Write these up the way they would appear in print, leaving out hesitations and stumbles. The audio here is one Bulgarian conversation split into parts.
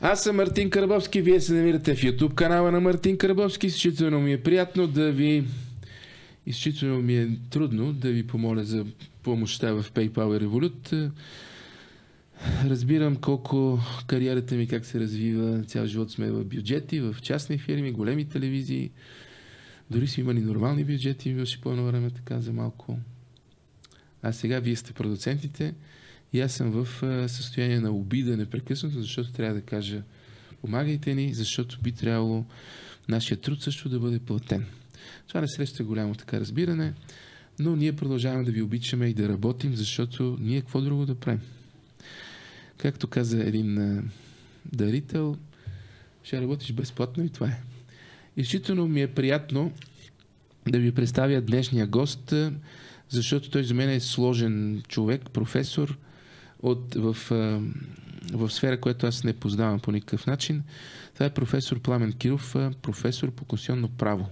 Аз съм Мартин Карбовски, вие се намирате в YouTube канала на Мартин Карбовски. Изключително ми е приятно да ви... Изключително ми е трудно да ви помоля за помощта в PayPal и Revolut. Разбирам колко кариерата ми как се развива. Цял живот сме в бюджети, в частни фирми, големи телевизии. Дори сме имали нормални бюджети, имаше по едно време така за малко. А сега вие сте продуцентите и аз съм в състояние на обида непрекъснато, защото трябва да кажа помагайте ни, защото би трябвало нашия труд също да бъде платен. Това не среща голямо така разбиране, но ние продължаваме да ви обичаме и да работим, защото ние какво друго да правим. Както каза един дарител, ще работиш безплатно и това е. Изключително ми е приятно да ви представя днешния гост, защото той за мен е сложен човек, професор в сфера, която аз не познавам по никакъв начин. Това е професор Пламен Киров, професор по конституционно право.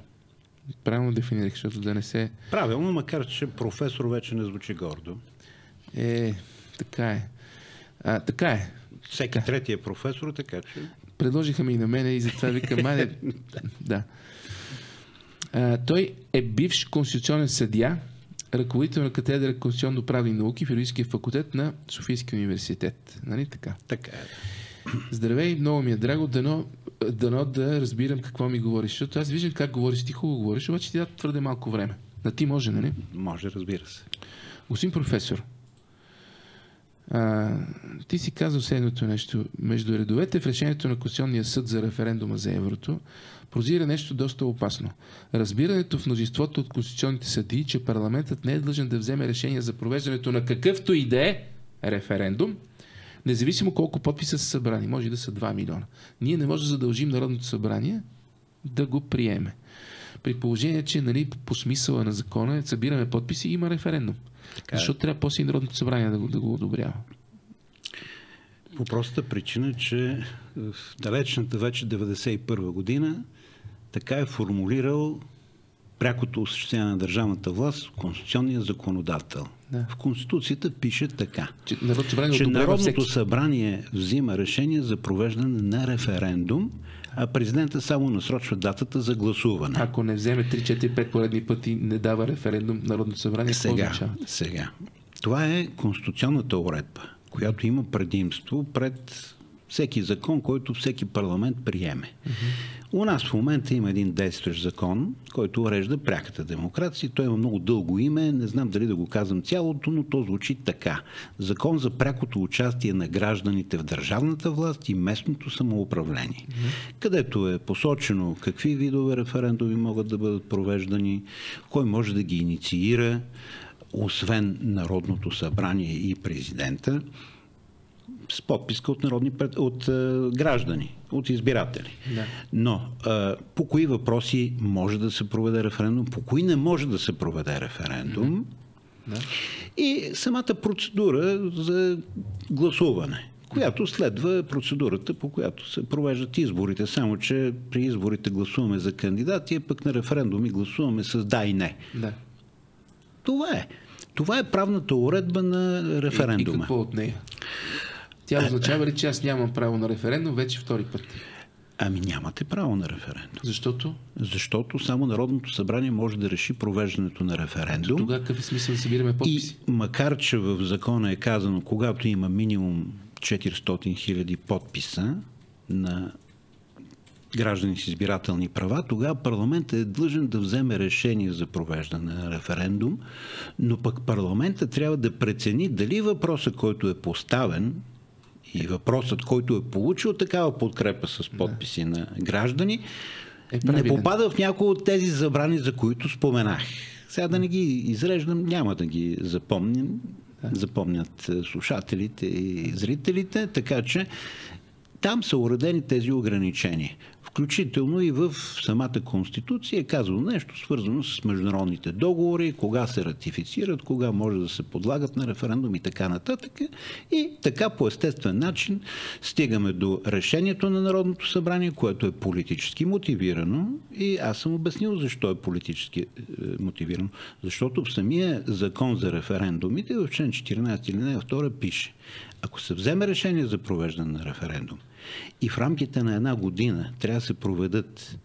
Правилно дефинирах, защото да не се... Правилно, макар че професор вече не звучи гордо. Така е. Така е. Всеки трети е професор, така че... Предложиха ми и на мене и затова викам, да. Той е бивш конституционен съдия, ръководител на катедра Конституционно-правни науки в юридическия факултет на Софийския университет. Нали така? Така е. Здравей, много ми е драго, дано да разбирам какво ми говориш, защото аз виждам как говориш, ти хубаво говориш, обаче ти дава твърде малко време. На ти може, нали? Може, разбира се. Господин професор, ти си казал следното нещо. Между редовете в решението на Конституционния съд за референдума за еврото прозира нещо доста опасно. Разбирането в множеството от конституционните съдии, че парламентът не е длъжен да вземе решение за провеждането на какъвто и да е референдум, независимо колко подписа са събрани. Може да са 2 милиона. Ние не можем да задължим Народното събрание да го приеме. При положение, че нали, по смисъла на закона събираме подписи и има референдум. Така защото трябва после и Народното събрание да го одобрява. По простата причина, че в далечната вече 1991 година така е формулирал прякото осъществяване на държавната власт конституционния законодател. Да. В Конституцията пише така, че Народното събрание взима решение за провеждане на референдум, а президента само насрочва датата за гласуване. Ако не вземе 3-4-5 поредни пъти, не дава референдум Народното събрание, сега. Това е конституционната уредба, която има предимство пред всеки закон, който всеки парламент приеме. У нас в момента има един действащ закон, който урежда пряката демокрация. Той има много дълго име, не знам дали да го казвам цялото, но то звучи така. Закон за прякото участие на гражданите в държавната власт и местното самоуправление. Където е посочено какви видове референдуми могат да бъдат провеждани, кой може да ги инициира, освен Народното събрание и президента, с подписка от граждани, от избиратели. Да. Но по кои въпроси може да се проведе референдум, по кои не може да се проведе референдум и самата процедура за гласуване, която следва процедурата, по която се провеждат изборите. Само че при изборите гласуваме за кандидати, а пък на референдуми гласуваме с да и не. Да. Това е. Това е правната уредба на референдума. И какво от нея? Тя означава ли, че аз нямам право на референдум вече втори път? Ами нямате право на референдум. Защото? Защото само Народното събрание може да реши провеждането на референдум. Тогава какъв е смисъл да събираме подписи? И макар, че в закона е казано, когато има минимум 400 000 подписа на граждани с избирателни права, тогава парламентът е длъжен да вземе решение за провеждане на референдум, но пък парламентът трябва да прецени дали въпросът, който е поставен и въпросът, който е получил такава подкрепа с подписи на граждани, не попада в някои от тези забрани, за които споменах. Сега да не ги изреждам, няма да ги запомнят слушателите и зрителите, така че там са уредени тези ограничения. Включително и в самата Конституция е казано нещо свързано с международните договори, кога се ратифицират, кога може да се подлагат на референдум и така нататък. И така по естествен начин стигаме до решението на Народното събрание, което е политически мотивирано. И аз съм обяснил защо е политически мотивирано. Защото в самия закон за референдумите в член 14 или 2 пише: ако се вземе решение за провеждане на референдум и в рамките на една година трябва да се проведат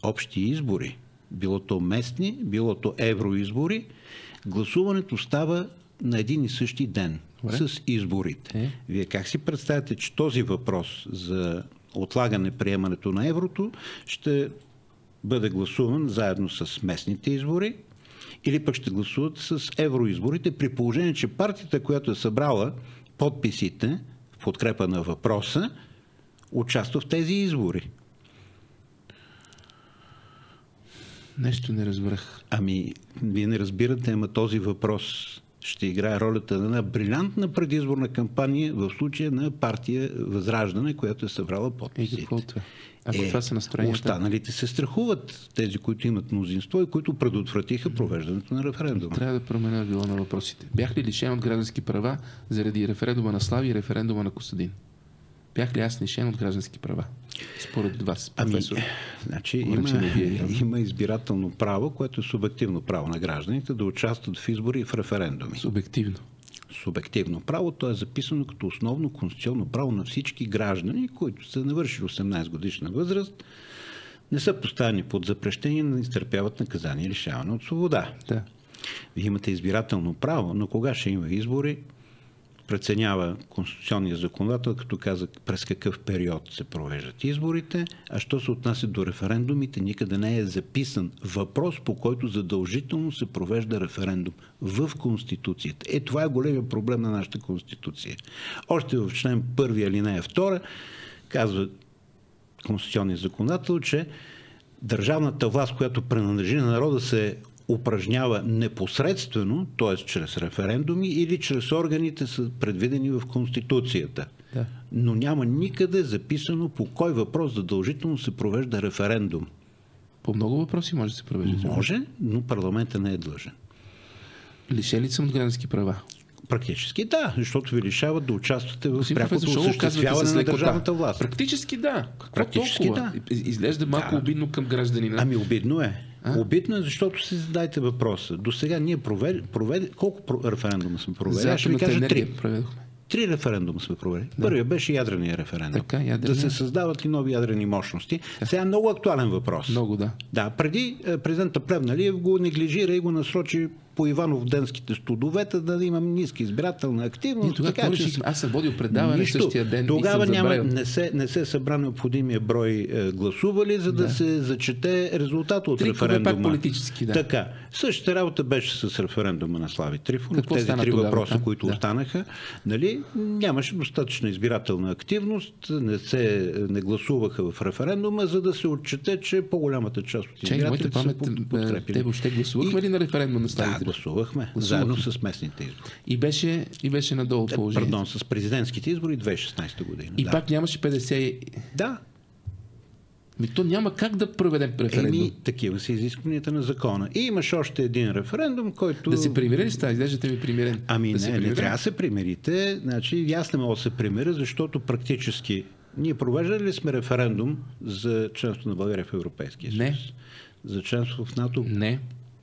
общи избори, било то местни, било то евроизбори, гласуването става на един и същи ден с изборите. Вие как си представяте, че този въпрос за отлагане приемането на еврото ще бъде гласуван заедно с местните избори или пък ще гласуват с евроизборите, при положение, че партията, която е събрала подписите в подкрепа на въпроса, участва в тези избори? Нещо не разбрах. Ами, вие не разбирате, ама този въпрос ще играе ролята на една брилянтна предизборна кампания в случая на партия Възраждане, която е събрала подписите. И какво това? Ако това са настроенията? Останалите се страхуват, тези, които имат мнозинство и които предотвратиха провеждането на референдума. Трябва да променя било на въпросите. Бях ли лишен от граждански права заради референдума на Слави и референдума на Костадин? Бях ли аз лишен от граждански права? Според вас, професор. Значи има избирателно право, което е субективно право на гражданите да участват в избори и в референдуми. Субективно. Субективно право, то е записано като основно конституционно право на всички граждани, които са навършили 18 годишна възраст, не са поставени под запрещение, не изтърпяват наказание и лишаване от свобода. Да. Вие имате избирателно право, но кога ще има избори, преценява конституционния законодател, като каза през какъв период се провеждат изборите, а що се отнася до референдумите, никъде не е записан въпрос, по който задължително се провежда референдум в Конституцията. Това е големия проблем на нашата Конституция. Още в член 1 алинея 2 казва конституционният законодател, че държавната власт, която принадлежи на народа, се упражнява непосредствено, т.е. чрез референдуми или чрез органите са предвидени в Конституцията. Да. Но няма никъде записано по кой въпрос задължително се провежда референдум. По много въпроси може да се провежда. Може, но парламентът не е длъжен. Лишен ли съм от граждански права? Практически да, защото ви лишават да участвате в прякото осъществяване на държавната власт. Практически да. Практически да. Изглежда малко обидно към гражданина. Ами обидно е. Обидно е, защото си задайте въпроса. До сега ние колко референдума сме провели? Аз ще ви кажа 3. 3 референдума сме провели. Да. Първият беше ядрения референдум. Така, да се създават ли нови ядрени мощности. Сега е много актуален въпрос. Много, да. Да, преди президента Плевнелиев го неглижира и го насрочи по Ивановденските студовете, да имам ниска избирателна активност. Аз съм водил предаване същия ден. Тогава не се събра необходимия брой гласували, за да се зачете резултата от референдума. Пак политически, да. Така. Същата работа беше с референдума на Слави Трифонов. Тези 3 въпроса, които останаха, нали, нямаше достатъчна избирателна активност, не гласуваха в референдума, за да се отчете, че по-голямата част от избирателите са подкрепили. Те въобще гласувахме ли на референдум на Слави? Гласувахме, заедно с местните избори. И беше надолу положението. Пардон, с президентските избори 2016 година. И пак нямаше 50... Да. То няма как да проведем референдум. Такива са изискванията на закона. И имаш още един референдум, който... Да се примирили с тази? Изглеждате ми примирен. Не трябва да се примирите. Значи, аз не мога да се примиря, защото практически ние провеждали ли сме референдум за членство на България в Европейския съюз? Не. За членство в НАТО? Не.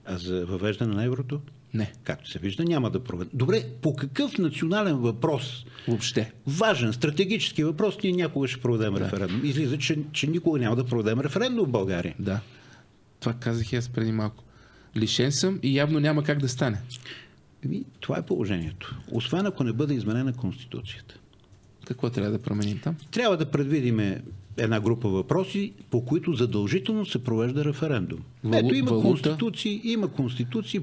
А за въвеждане на еврото? Не. Както се вижда, няма да проведем. Добре, по какъв национален въпрос? Въобще. Важен, стратегически въпрос, ние някога ще проведем референдум. Излиза, че никога няма да проведем референдум в България. Да. Това казах и аз преди малко. Лишен съм и явно няма как да стане. Това е положението. Освен ако не бъде изменена Конституцията. Какво трябва да променим там? Трябва да предвидим една група въпроси, по които задължително се провежда референдум. Ето има конституции,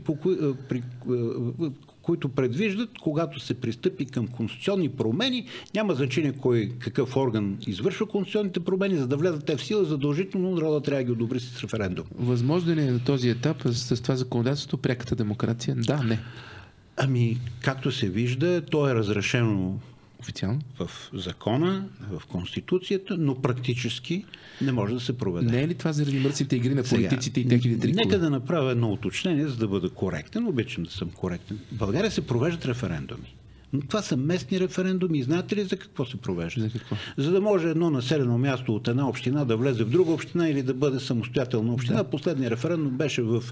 които предвиждат, когато се пристъпи към конституционни промени, няма значение какъв орган извършва конституционните промени, за да влязат те в сила, задължително народът трябва да ги одобри с референдум. Възможно ли е на този етап с това законодателство пряката демокрация? Да, не. Както се вижда, то е разрешено официално в закона, в Конституцията, но практически не може да се проведе. Не е ли това заради мръсните игри на политиците и техните трикове? Нека да направя едно уточнение, за да бъда коректен. Обичам да съм коректен. В България се провеждат референдуми. Но това са местни референдуми. Знаете ли за какво се провежда? За какво? За да може едно населено място от една община да влезе в друга община или да бъде самостоятелна община. Да. Последният референдум беше в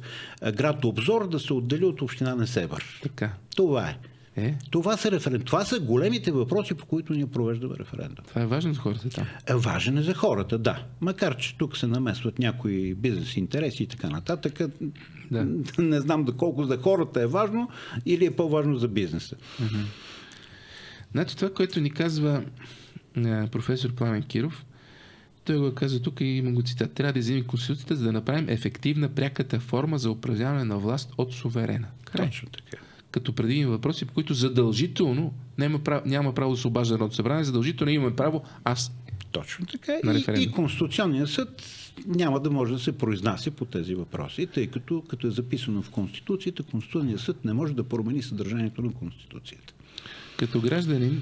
град Обзор да се отдели от община Несебър. Така. Това е. Това са референдум. Това са големите въпроси, по които ние провеждаме референдум. Това е важно за хората там. Важен е за хората, да. Макар че тук се намесват някои бизнес интереси и така нататък. Да. Не знам доколко за хората е важно или е по-важно за бизнеса. Значи това, което ни казва професор Пламен Киров, той го казва тук и има го цитат. Трябва да изменим Конституцията, за да направим ефективна пряката форма за упражняване на власт от суверена. Точно така. Като предвидим въпроси, по които задължително няма право да се обажда Народното събрание, задължително имаме право Точно така. И Конституционният съд няма да може да се произнася по тези въпроси, тъй като е записано в Конституцията, Конституционният съд не може да промени съдържанието на Конституцията. Като гражданин,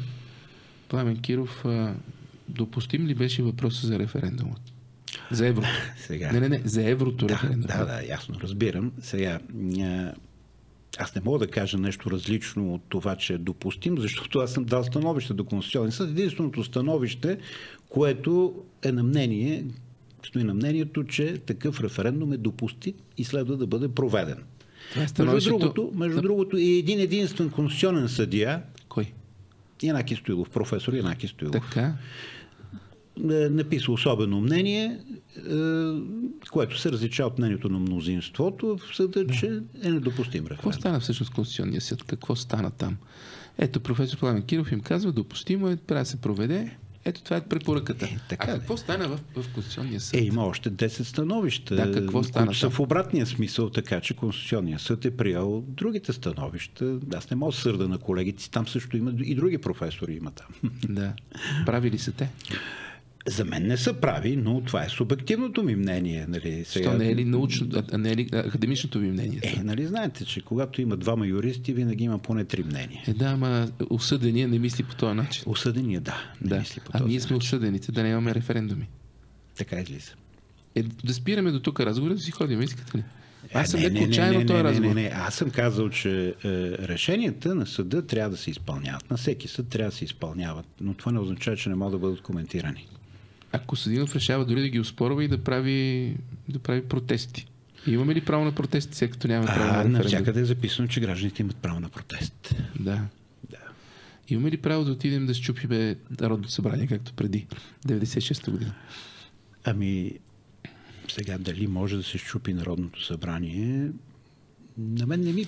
Пламен Киров, допустим ли беше въпроса за референдумът? За еврото. Сега. Не, за еврото референдум. Да, ясно, разбирам. Сега, аз не мога да кажа нещо различно от това, че е допустим, защото аз съм дал становище до Конституционния съд. Единственото становище, което е на мнение, стои на мнението, че такъв референдум е допустим и следва да бъде проведен. Между другото и един единствен конституционен съдия. Кой? Янаки Стоилов, професор Янаки Стоилов. Така. Написа особено мнение, което се различава от мнението на мнозинството в съда, че е недопустим референдум. Какво стана всъщност в Конституционния съд? Какво стана там? Ето, професор Пламен Киров им казва, допустимо е, трябва да се проведе. Ето, това е препоръката. Какво стана в Конституционния съд? Има още 10 становища, които са в обратния смисъл, така че Конституционния съд е приел другите становища. Аз не мога да сърда на колегите, там също има и други професори има там. Да. Прави ли са те? За мен не са прави, но това е субективното ми мнение. Нали, сега... Що не е ли не е ли академичното ви мнение? Нали знаете, че когато има двама юристи, винаги има поне 3 мнения. Да, ама осъдения не мисли по този начин. Осъдения, да. Мисли по този ние сме осъдените да не имаме референдуми. Така излиза. Да спираме до тук разговора, да си ходим, искате ли? Аз съм леко отчаян от този разговор. Не. Аз съм казал, че решенията на съда трябва да се изпълняват. На всеки съд трябва да се изпълняват. Но това не означава, че не могат да бъдат коментирани. Ако Съдинов решава дори да ги оспорва и да прави протести. Имаме ли право на протести, след като нямаме право на референдум? Навсякъде е записано, че гражданите имат право на протест. Да. Имаме ли право да отидем да счупиме Народното събрание, както преди 96-та година? Сега дали може да се счупи Народното събрание, на мен не ми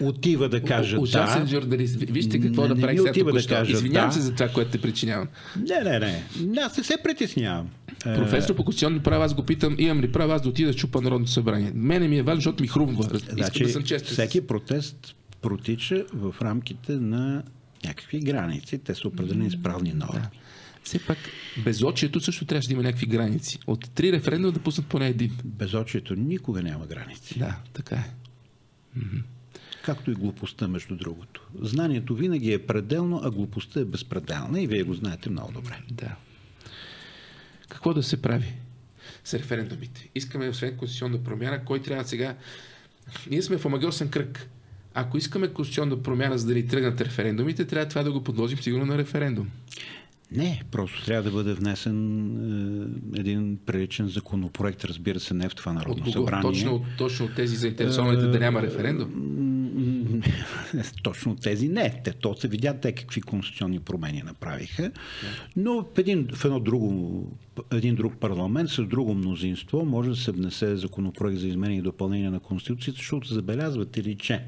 отива да кажа ужасен журналист. Вижте какво да прави сега току-що. Извинявам се за това, което те причинявам. Не. Аз не се притеснявам. Професор по конституционно право, аз го питам, имам ли право аз да отида да чупа Народното събрание? Мене ми е важно, защото ми хрумва. Искам да съм честен. Всеки протест протича в рамките на някакви граници. Те са определени с правни норми. Да. Все пак, безочието също трябваше да има някакви граници. От 3 референдума да пуснат поне един. Безочието никога няма граници. Да, така е. Както и глупостта, между другото. Знанието винаги е пределно, а глупостта е безпределна и вие го знаете много добре. Да. Какво да се прави с референдумите? Искаме, освен конституционна промяна, кой трябва сега... Ние сме в омагьосан кръг. Ако искаме конституционна промяна, за да ни тръгнат референдумите, трябва това да го подложим сигурно на референдум. Не, просто трябва да бъде внесен един приличен законопроект, разбира се, не в това Народно събрание. Точно от тези заинтересованите да няма референдум? Точно от тези не. То се видя те какви конституционни промени направиха, но в един друг парламент с друго мнозинство може да се внесе законопроект за изменение и допълнение на Конституцията, защото забелязвате ли, че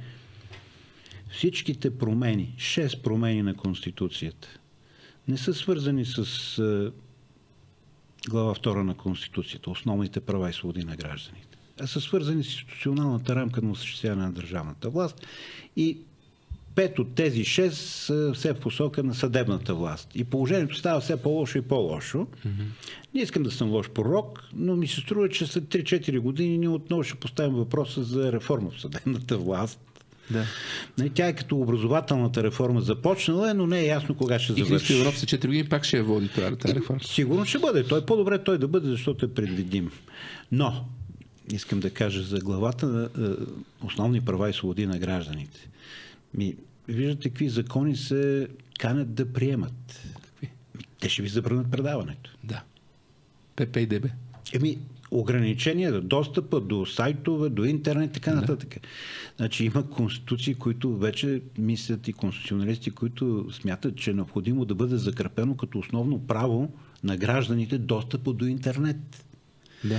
всичките промени, 6 промени на Конституцията, не са свързани с глава 2 на Конституцията, основните права и свободи на гражданите, а са свързани с институционалната рамка на осъществяване на държавната власт и 5 от тези 6 са все в посока на съдебната власт. И положението става все по-лошо и по-лошо. Не искам да съм лош пророк, но ми се струва, че след 3-4 години ние отново ще поставим въпроса за реформа в съдебната власт. Да. Тя е като образователната реформа започнала, но не е ясно кога ще завърши. И Христо Иванов за 4 години пак ще я води тази реформа. Сигурно ще бъде. По-добре той да бъде, защото е предвидим. Но, искам да кажа за главата на основни права и свободи на гражданите. Виждате какви закони се канят да приемат. Какви? Те ще ви забранят предаването. Да. ПП и ДБ. ограничения за достъпа до сайтове, до интернет и така нататък. Значи има конституции, които вече мислят и конституционалисти, които смятат, че е необходимо да бъде закрепено като основно право на гражданите достъпа до интернет. Да.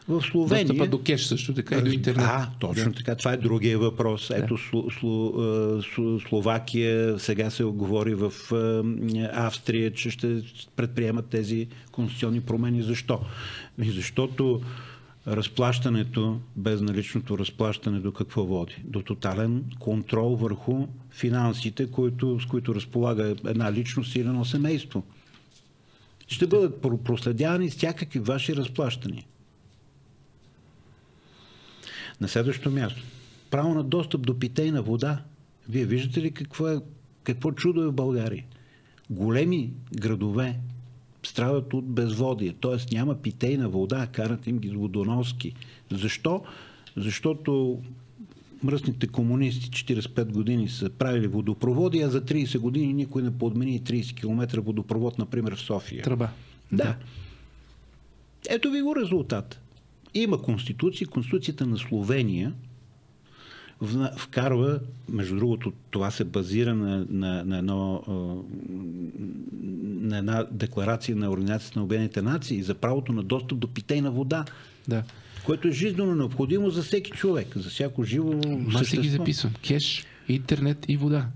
В Словения... Достъпа до кеш също така и до интернет. Точно така. Това е другия въпрос. Ето Словакия, сега се говори в Австрия, че ще предприемат тези конституционни промени. Защо? Защото разплащането, безналичното разплащане до какво води? До тотален контрол върху финансите, с които разполага една личност или едно семейство. Ще бъдат проследявани всякакви ваши разплащания. На следващото място. Право на достъп до питейна вода. Вие виждате ли какво чудо е в България? Големи градове страдат от безводие, т.е. няма питейна вода, карат им ги с водоноски. Защо? Защото мръсните комунисти 45 години са правили водопроводи, а за 30 години никой не подмени 30 км водопровод, например в София. Тръба. Да. Ето ви го резултат. Има конституция. Конституцията на Словения вкарва, между другото, това се базира на една декларация на Организацията на Обединените нации за правото на достъп до питейна вода, което е жизнено необходимо за всеки човек, за всяко живо същество. Аз си ги записвам. Кеш, интернет и вода.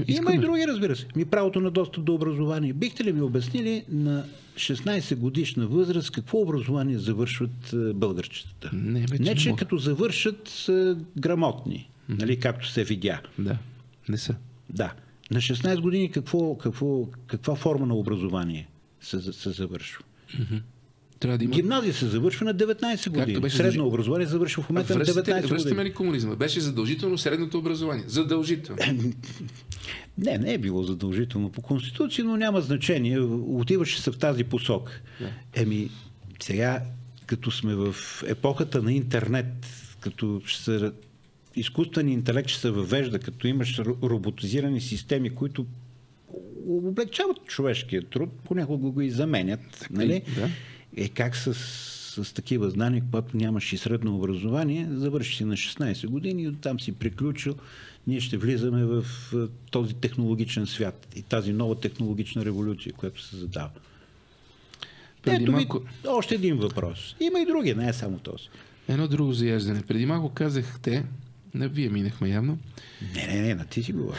Има и други, разбира се. Правото на достъп до образование. Бихте ли ми обяснили на 16 годишна възраст какво образование завършват българчетата? Не, че като завършат са грамотни, нали, както се видя. Да, не са. Да. На 16 години каква форма на образование се завършва? Трябва да има... Гимназия се завършва на 19 години. Средно образование завършва в момента на 19 години. Връщаме ли комунизма? Беше задължително средното образование. Задължително. Не е било задължително по Конституция, но няма значение. Отиваше се в тази посока. Сега, като сме в епохата на интернет, като изкуственият интелект ще се въвежда, като имаш роботизирани системи, които облегчават човешкия труд, понякога го и заменят. Нали? Как с такива знания, когато нямаш и средно образование, завършиш си на 16 години и оттам си приключил, ние ще влизаме в този технологичен свят и тази нова технологична революция, която се задава. Още един въпрос. Има и други, не е само този. Едно друго заяждане. Преди малко казахте, вие минахме явно. Не, на ти си говоря.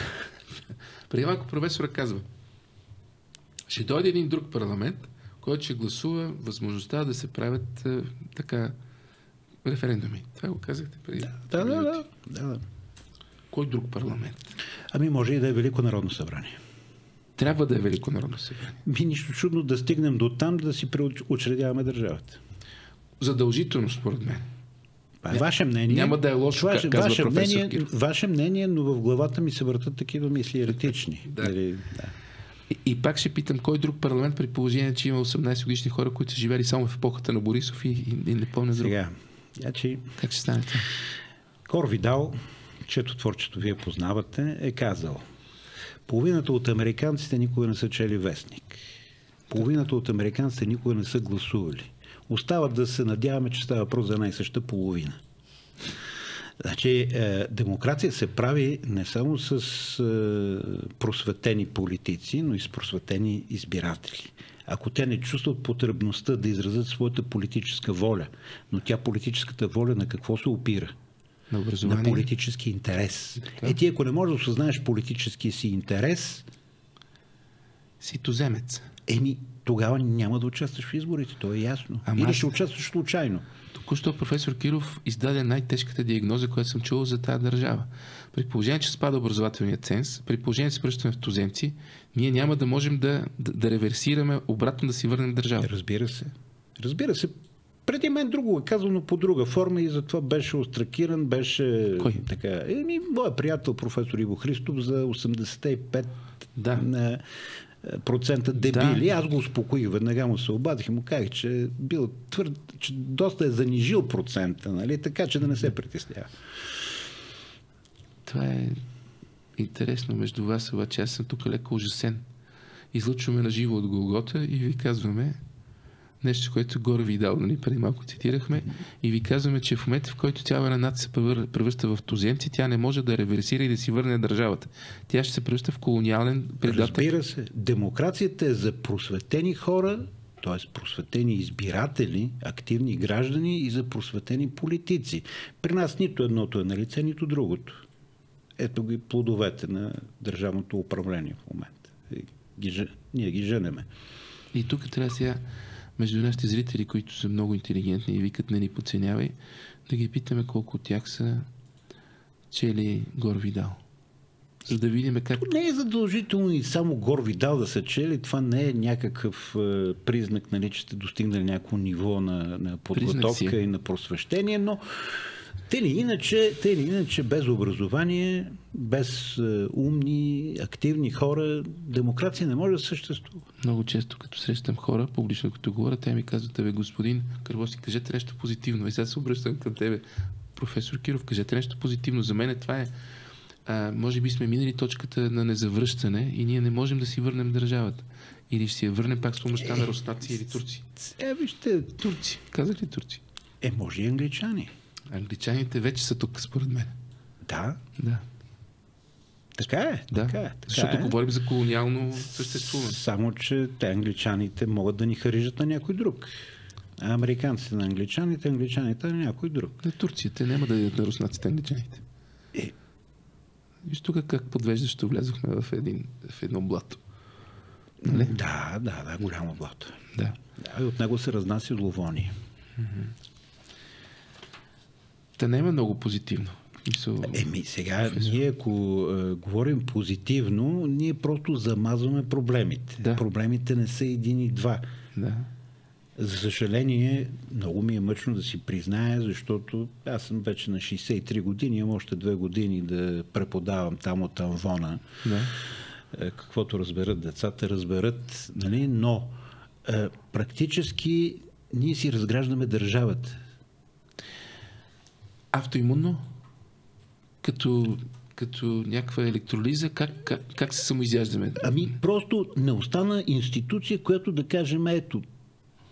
Преди малко професора казва, ще дойде един друг парламент, който ще гласува възможността да се правят референдуми. Това го казахте преди. Да. Кой друг парламент? Може и да е Велико народно събрание. Трябва да е Велико народно събрание. Нищо чудно да стигнем до там, да си преучредяваме държавата. Задължително, според мен. Ваше мнение. Няма да е лошо, казва професор Киров. Ваше мнение, но в главата ми се въртат такива мисли еретични. И пак ще питам, кой друг парламент, при положение, че има 18 годишни хора, които са живели само в епохата на Борисов и не помня друг. Как ще стане това? Кор Видал, чето творчето вие познавате, е казал: половината от американците никога не са чели вестник. Половината от американците никога не са гласували. Остава да се надяваме, че става въпрос за една и съща половина. Значи, демокрация се прави не само с просветени политици, но и с просветени избиратели. Ако те не чувстват потребността да изразят своята политическа воля, но тя политическата воля на какво се опира? На политически интерес. Ти ако не можеш да осъзнаеш политическия си интерес, си туземец. Тогава няма да участваш в изборите, то е ясно. Или ще участваш случайно. Току-що професор Киров издаде най-тежката диагноза, която съм чувал за тази държава. При положение, че спада образователният ценз, при положение, че се превръщаме в туземци, ние няма да можем да реверсираме, обратно да си върнем държава. Разбира се. Преди мен друго е казано по друга форма и затова беше остракиран, беше... Кой? Така, моя приятел професор Иво Христов за 85 процента дебили. Да. Аз го успокоих, веднага му се обадих и му казах, че бил твърд, че доста е занижил процента, нали? Така че да не се притеснява. Това е интересно между вас, обаче аз съм тук леко ужасен. Излъчваме на живо от Голгота и ви казваме, нещо, което горе ви дал, нали, преди малко цитирахме, и ви казваме, че в момента, в който цяла нация се превръща в туземци, тя не може да реверсира и да си върне държавата. Тя ще се превръща в колониален предател. Разбира се. Демокрацията е за просветени хора, т.е. просветени избиратели, активни граждани и за просветени политици. При нас нито едното е на лице, нито другото. Ето ги плодовете на държавното управление в момента. Ние ги женеме. И тук трябва сега между нашите зрители, които са много интелигентни и викат не ни подценявай, да ги питаме колко от тях са чели Гор Видал. За да видим как... Не е задължително и само Гор Видал да са чели. Това не е някакъв признак, нали, че сте достигнали някакво ниво на подготовка и на просвещение, но те ли иначе без образование, без умни, активни хора, демокрация не може да съществува. Много често, като срещам хора, публично като говоря, те ми казват: тебе, господин Кървовски, кажете нещо позитивно. И сега се обръщам към тебе, професор Киров, кажете нещо позитивно. За мен това е, може би сме минали точката на незавръщане и ние не можем да си върнем държавата. Или ще си я върнем пак с помощта на руснаци или турци. Вижте, турци. Казах ли турци? Може и англичани. Англичаните вече са тук, според мен. Да. Така е. Да. Така е. Защото говорим за колониално съществуване. Само, че те, англичаните, могат да ни харижат на някой друг. А американците на англичаните на някой друг. На турците няма да ядат на руснаците англичаните. Виж тук как подвеждащо влязохме в едно блато. Нали? Да, голямо блато. Да. И от него се разнася зловоние. Та не е много позитивно. Сега, ние ако говорим позитивно, ние просто замазваме проблемите. Да. Проблемите не са един и два. Да. За съжаление, много ми е мъчно да си призная, защото аз съм вече на 63 години, имам още 2 години да преподавам там от Анвона. Да. Каквото разберат децата, разберат, нали? Но практически ние си разграждаме държавата. Автоимунно? Като някаква електролиза, как се самоизяждаме? Просто не остана институция, която да кажем, ето,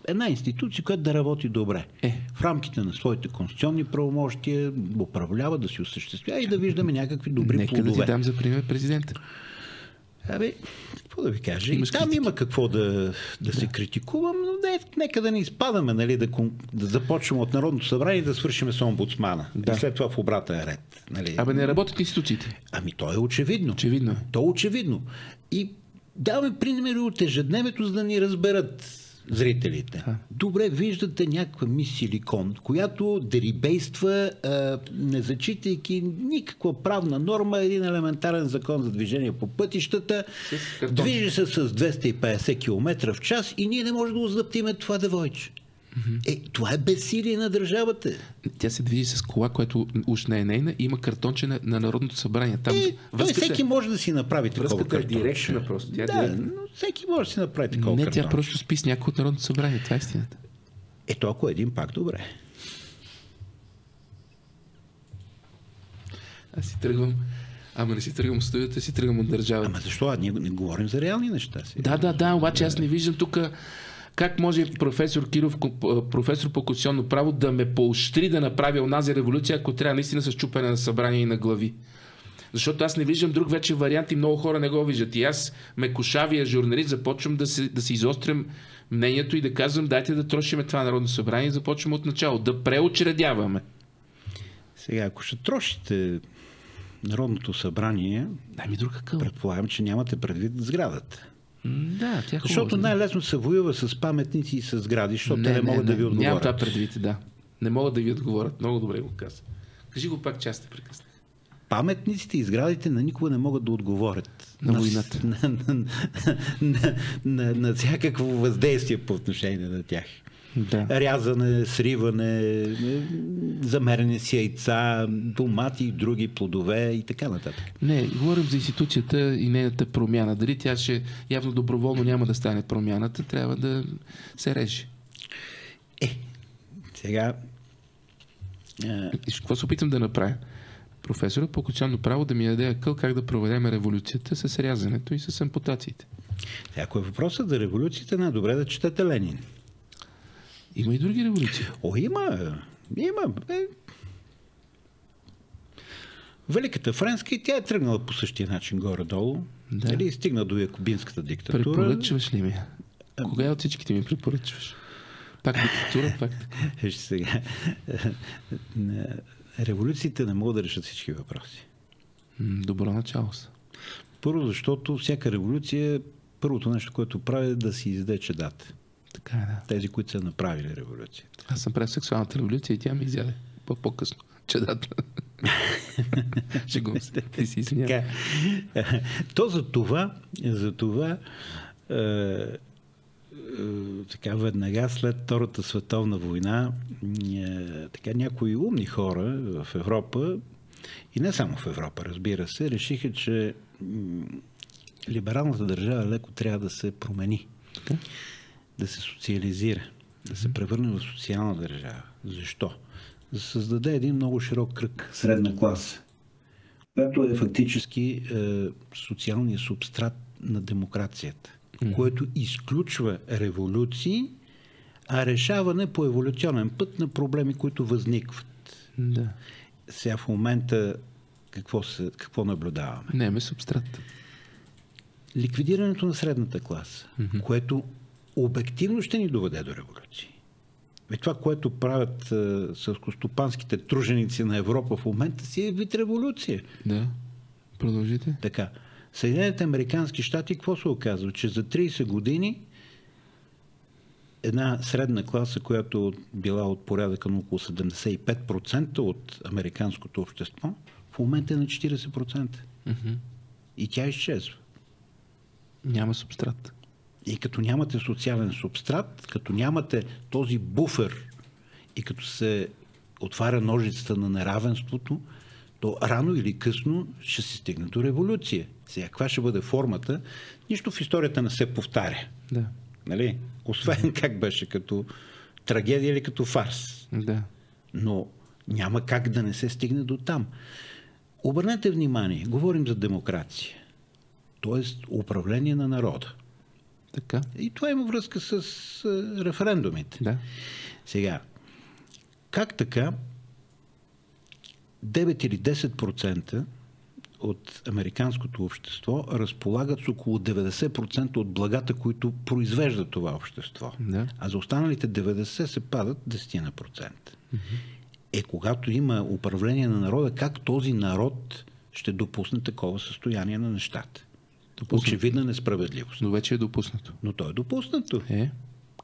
една институция, която да работи добре. В рамките на своите конституционни правомощия, управлява, да си осъществява и да виждаме някакви добри плодове. Нека да ти дам за пример президента. Какво да ви кажа? И там има какво да се критикувам, но нека да не изпадаме, нали, да започнем от Народното събрание и да свършим с омбудсмана. Да. И след това в обратен ред. Нали. Не работят институциите? То е очевидно. Очевидно е. То е очевидно. И даваме примери от ежедневието, за да ни разберат зрителите. Добре, виждате някаква мис Силикон, която дерибейства, не зачитайки никаква правна норма, един елементарен закон за движение по пътищата, движи се с 250 км в час и ние не можем да оздъптиме това девойче. Това е безсилие на държавата. Тя се движи с кола, която уж не е нейна, и има картонче на Народното събрание. Там всеки може да си направи такова картонче. Връзката е директна просто. Но всеки може да си направи такова картонче. Тя просто спи с някой от Народното събрание. Това е истината. Ако един пак добре. Аз си тръгвам. Не си тръгвам от студията, си тръгвам от държавата. Защо? Ние не говорим за реални неща си. Да, обаче аз не виждам тук как може професор Киров, професор по конституционно право, да ме поощри да направя онази революция, ако трябва наистина с чупене на събрание и на глави. Защото аз не виждам друг вече вариант и много хора не го виждат. И аз, мекошавия журналист, започвам да си изострям мнението и да казвам: дайте да трошиме това Народно събрание и започваме от начало. Да преучредяваме. Сега, ако ще трошите Народното събрание, предполагам, че нямате предвид сградата. Да, защото най-лесно се воюва с паметници и с сгради, защото те не могат да ви отговорят. Нямам това предвид, да. Не могат да ви отговорят. Много добре го каза. Кажи го пак, че аз те прекъснах. Паметниците и сградите на никога не могат да отговорят на войната. На всякакво въздействие по отношение на тях. Да. Рязане, сриване, замерени с яйца, домати и други плодове и така нататък. Не, говорим за институцията и нейната промяна. Дали тя ще явно доброволно няма да стане промяната, трябва да се реже. Сега... Какво се опитам да направя? Професора по конституционно право да ми даде акъл как да проведем революцията с рязането и с ампутациите. Ако е въпросът за революцията, най-добре да четете Ленин. Има и други революции. Има. Великата френска и тя е тръгнала по същия начин горе-долу. Да. Нали, стигна до якобинската диктатура. Препоръчваш ли ми? Кога от всичките ми препоръчваш? Пак диктатура, пак така. Вижте сега. Революциите не могат да решат всички въпроси. Добро начало са. Първо, защото всяка революция, първото нещо, което прави е да си изяде чедата. Така е, да. Тези, които са направили революцията. Аз съм правил сексуалната революция и тя ми изяде по-късно. Чедата. Шегувам се. Ти си извинявай. То за това така веднага след Втората световна война така някои умни хора в Европа и не само в Европа, разбира се, решиха, че либералната държава леко трябва да се промени, да се социализира, да се превърне в социална държава. Защо? Да се създаде един много широк кръг средна класа, която е фактически социалният субстрат на демокрацията, което изключва революции, а решаване по еволюционен път на проблеми, които възникват. Да. Сега в момента какво наблюдаваме? Нямаме субстрат. Ликвидирането на средната класа, което обективно ще ни доведе до революции. Това, което правят селскостопанските труженици на Европа в момента си е вид революция. Да. Продължите. Така. Съединените американски щати, какво се оказва? Че за 30 години една средна класа, която била от порядъка на около 75% от американското общество, в момента е на 40%. И тя изчезва. Няма субстрат. И като нямате социален субстрат, като нямате този буфер и като се отваря ножицата на неравенството, то рано или късно ще се стигне до революция. Сега, каква ще бъде формата? Нищо в историята не се повтаря. Да. Нали? Освен как беше, като трагедия или като фарс. Да. Но няма как да не се стигне до там. Обърнете внимание, говорим за демокрация. Тоест управление на народа. Така. И това има връзка с референдумите. Да. Сега, как така 9 или 10% от американското общество разполагат с около 90% от благата, които произвежда това общество. Да. А за останалите 90% се падат 10%. Когато има управление на народа, как този народ ще допусне такова състояние на нещата? Очевидна несправедливост. Но вече е допуснато. Но то е допуснато.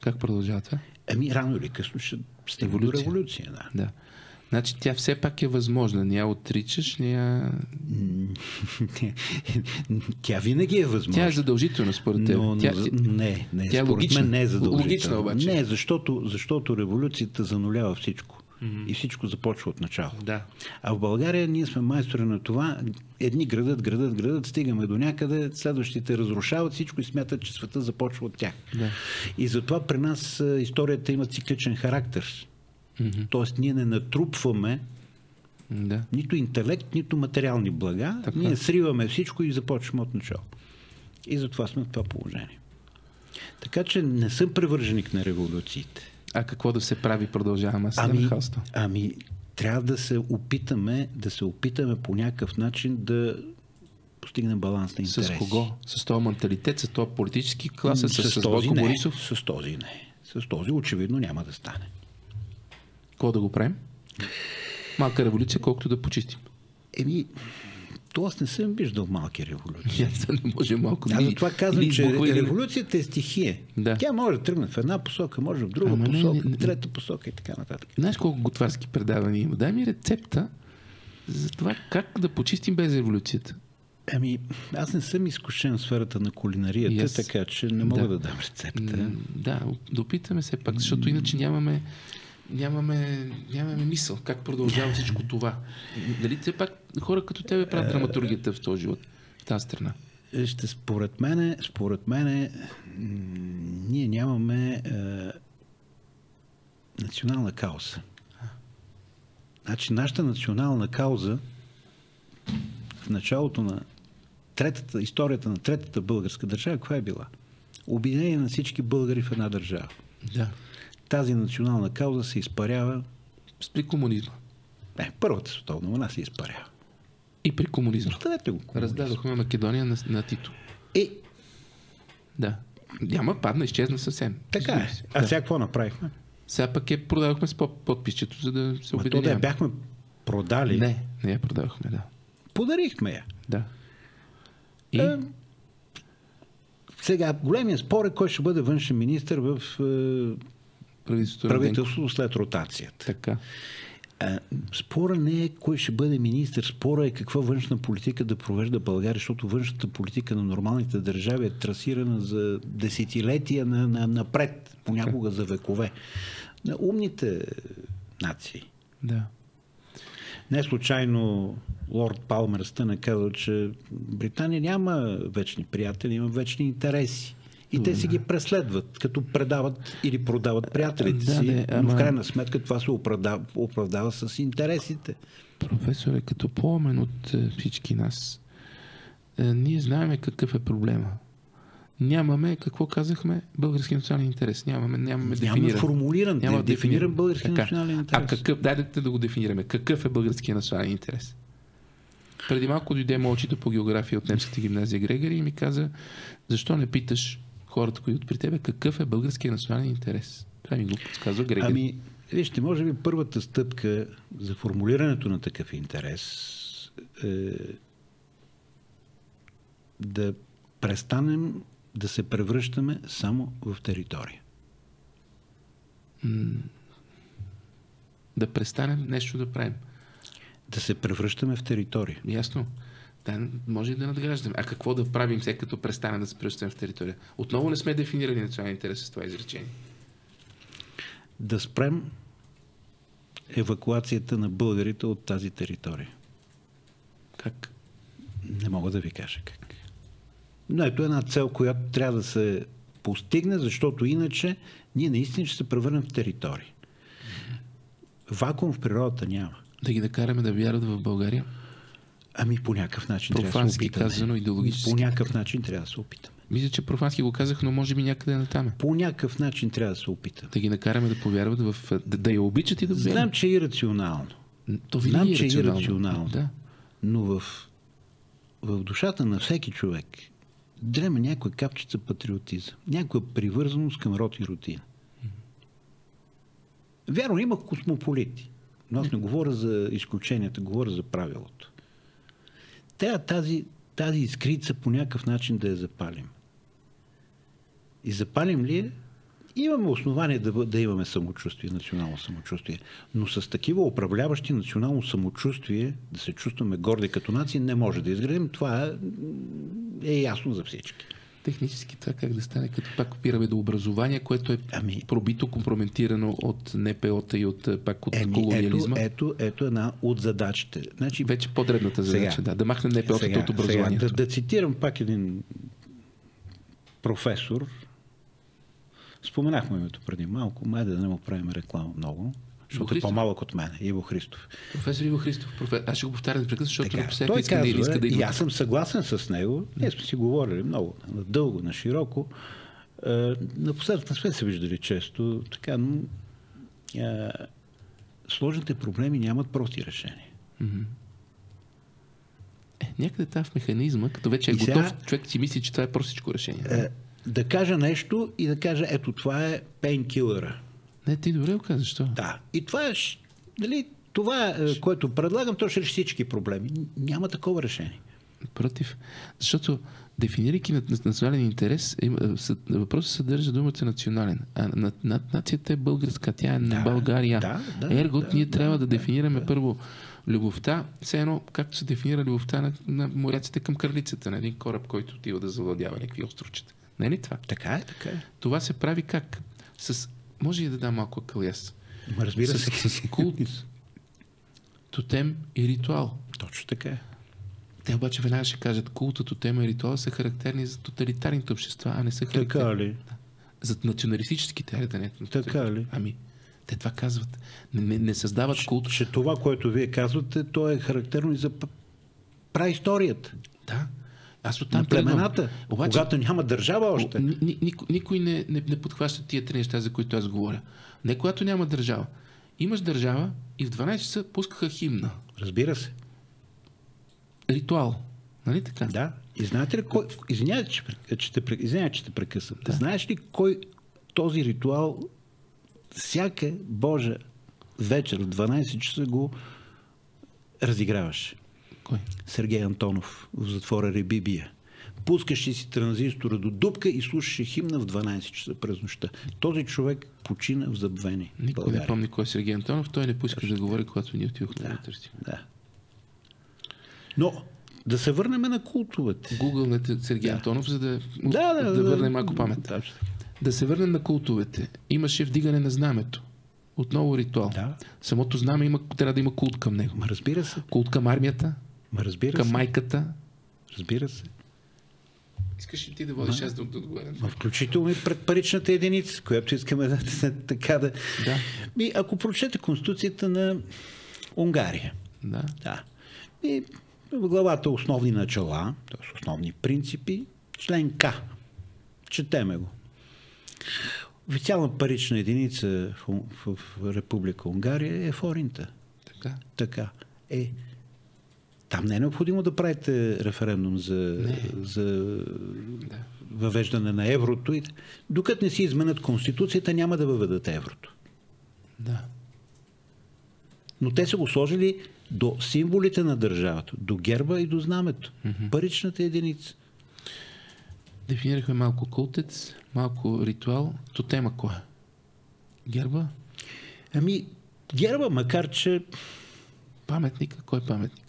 Как продължава това? Рано или късно ще стигне до революция. Да. Значи тя все пак е възможна. Не я отричаш, не я... Тя винаги е възможна. Тя е задължителна според теб. Не, тя е според логична. мен не е задължителна. Логична обаче. Не, защото революцията занулява всичко. И всичко започва от начало. Да. А в България ние сме майстори на това. Едни градат, стигаме до някъде, следващите разрушават всичко и смятат, че света започва от тях. Да. И затова при нас историята има цикличен характер. Тоест ние не натрупваме нито интелект, нито материални блага. Така. Ние сриваме всичко и започваме от начало. И затова сме в това положение. Така че не съм привърженик на революциите. А какво да се прави, продължаваме с нахалство? Трябва да се опитаме по някакъв начин да постигнем баланс на интереси. С кого? С този менталитет, с този политически клас, с Бойко Борисов? С този не. С този очевидно няма да стане. Какво да го правим? Малка революция, колкото да почистим. То аз не съм виждал малки революции. Не може малко. Аз затова казвам, че революцията е стихия. Да. Тя може да тръгне в една посока, може в друга посока, в трета посока и така нататък. Знаеш колко готварски предавания има? Дай ми рецепта за това как да почистим без революцията. Аз не съм изкушен в сферата на кулинарията, така че не мога да дам рецепта. Да опитаме се пак, защото иначе нямаме мисъл как продължава всичко това. Дали все пак хора като тебе правят драматургията в този живот, в тази страна? Според мене ние нямаме национална кауза. Значи нашата национална кауза в началото на историята на третата българска държава, каква е била? Обединение на всички българи в една държава. Да. тази национална кауза се изпарява. При комунизма. Първата световна война се изпарява. И при комунизма. Оставете го. Раздадохме Македония на Тито. Да. Няма, падна, изчезна съвсем. Така е. А сега какво направихме? Сега пък продадохме с подписчето, за да се обединяваме. То да бяхме продали. Не я продадохме, да. Подарихме я. Да. Сега, големият спор е кой ще бъде външен министър в правителството след ротацията. Така. Спора не е кой ще бъде министър, спора е каква външна политика да провежда България, защото външната политика на нормалните държави е трасирана за десетилетия напред, понякога за векове. На умните нации. Да. Не случайно лорд Палмерстън е казал, че Британия няма вечни приятели, има вечни интереси. И те си ги преследват, като предават или продават приятелите си. Но в крайна сметка това се оправдава с интересите. Професоре, като по-умен от всички нас, ние знаем какъв е проблема. Нямаме, какво казахме, български национален интерес. Нямаме дефиниран. Няма формулиран, дефиниран български национален интерес. Дайте да го дефинираме. Какъв е българския национален интерес? Преди малко дойде момчето по география от немската гимназия Грегори и ми каза, защо не питаш хората, които при тебе, какъв е българския национален интерес? Това ми го подсказва Грегори. Вижте, може би първата стъпка за формулирането на такъв интерес е да престанем да се превръщаме само в територия. Да престанем нещо да правим. Да се превръщаме в територия. Ясно. Да, може и да надграждаме. А какво да правим, след като престанем да се превръщаме в територия? Отново не сме дефинирали национален интерес с това изречение. Да спрем евакуацията на българите от тази територия. Как? Не мога да ви кажа как. Но ето една цел, която трябва да се постигне, защото иначе ние наистина ще се превърнем в територия. Вакуум в природата няма. Да ги накараме да вярват в България? По някакъв начин трябва да се опитаме. Казано, идеологически. По някакъв начин трябва да се опитаме. Мисля, че профански го казах, но може би някъде натаме. По някакъв начин трябва да се опитаме. Да ги накараме да повярват в... Да я обичат и да вярват. Знам, че е ирационално. Знам, че е ирационално. Да. Но в душата на всеки човек дрема някоя капчица патриотизъм. Някоя привързаност към род и рутина. Вярно, има космополити. Но аз не говоря за изключенията, говоря за правилото. Трябва тази искрица по някакъв начин да я запалим. И запалим ли я, имаме основание да имаме самочувствие, национално самочувствие. Но с такива управляващи национално самочувствие, да се чувстваме горди като нация, не може да изградим. Това е ясно за всички. Технически това как да стане, като пак опираме до образование, което е пробито, компрометирано от НПО-та и от колониализма. Ето една от задачите. Значи, вече по-дребната задача, да махне НПО-та от образованието. Да цитирам пак един професор. Споменахме името преди малко, да не му правим реклама много, защото е по-малък от мен. Иво Христов. Професор Иво Христов. Аз ще го повтаря непрекъснато, защото той казва, и аз съм съгласен с него. Ние сме си говорили много, дълго, на широко. Напоследък не сме се виждали често. Така, но сложните проблеми нямат прости решения. Някъде това в механизма, като вече е готов, човек си мисли, че това е простичко решение. Да кажа нещо и да кажа, ето това е пейнкилъра. Не, ти добре го казваш, що? Да. И това е, това, което предлагам, то ще реши всички проблеми. Няма такова решение. Против. Защото дефинирайки национален интерес, въпросът съдържа думата национален. А нацията е българска, тя е на България. Ерго, ние трябва да дефинираме първо любовта, все едно, както се дефинира любовта на моряците към кралицата, на един кораб, който отива да завладява някакви островчета. Не е ли това? Така е, така е. Това се прави как? Може и да дам малко акъляс. Разбира се. С култ, тотем и ритуал. Точно така е. Те обаче веднага ще кажат, култа, тотема и ритуал са характерни за тоталитарните общества, а не са характерни. Така ли? За националистическите. Така ли? Те това казват. Не създават култ. Че това, което вие казвате, то е характерно и за праисторията. Да. Аз оттам на племената, обаче, когато няма държава още. Никой не подхваща тия три неща, за които аз говоря. Не когато няма държава. Имаш държава и в 12 часа пускаха химна. Разбира се. Ритуал. Нали така? Да. И знаете ли кой... Извинявайте, че те прекъсвам. Да. Знаеш ли кой този ритуал всяка Божа вечер в 12 часа го разиграваш? Кой? Сергей Антонов в затвора Ребибия. Пускаше си транзистора до дупка и слушаше химна в 12 часа през нощта. Този човек почина в забвение. Никой не помни кой е Сергей Антонов. Той не пуска да говори, когато ние отидохме да търсим. Да. Но да се върнем на култовете. Гугълнете Сергей Антонов, за да върнем малко памет. Да се върнем на култовете. Имаше вдигане на знамето. Отново ритуал. Да. Самото знаме трябва да има култ към него. Разбира се. Култ към армията, към майката. Разбира се. Искаш ли ти да водиш аз да отговарям? Включително и пред паричната единица, която искаме да така да... Ако прочете Конституцията на Унгария. Да. И в главата основни начала, т.е. основни принципи, член К. Четеме го. Официална парична единица в Република Унгария е форинта. Така. Там не е необходимо да правите референдум за въвеждане на еврото. Докато не си изменят Конституцията, няма да въведат еврото. Да. Но те са го сложили до символите на държавата, до герба и до знамето. Паричната единица. Дефинирахме малко култец, малко ритуал. Тотема кой е? Герба? Герба, макар че... Паметника? Кой е паметник?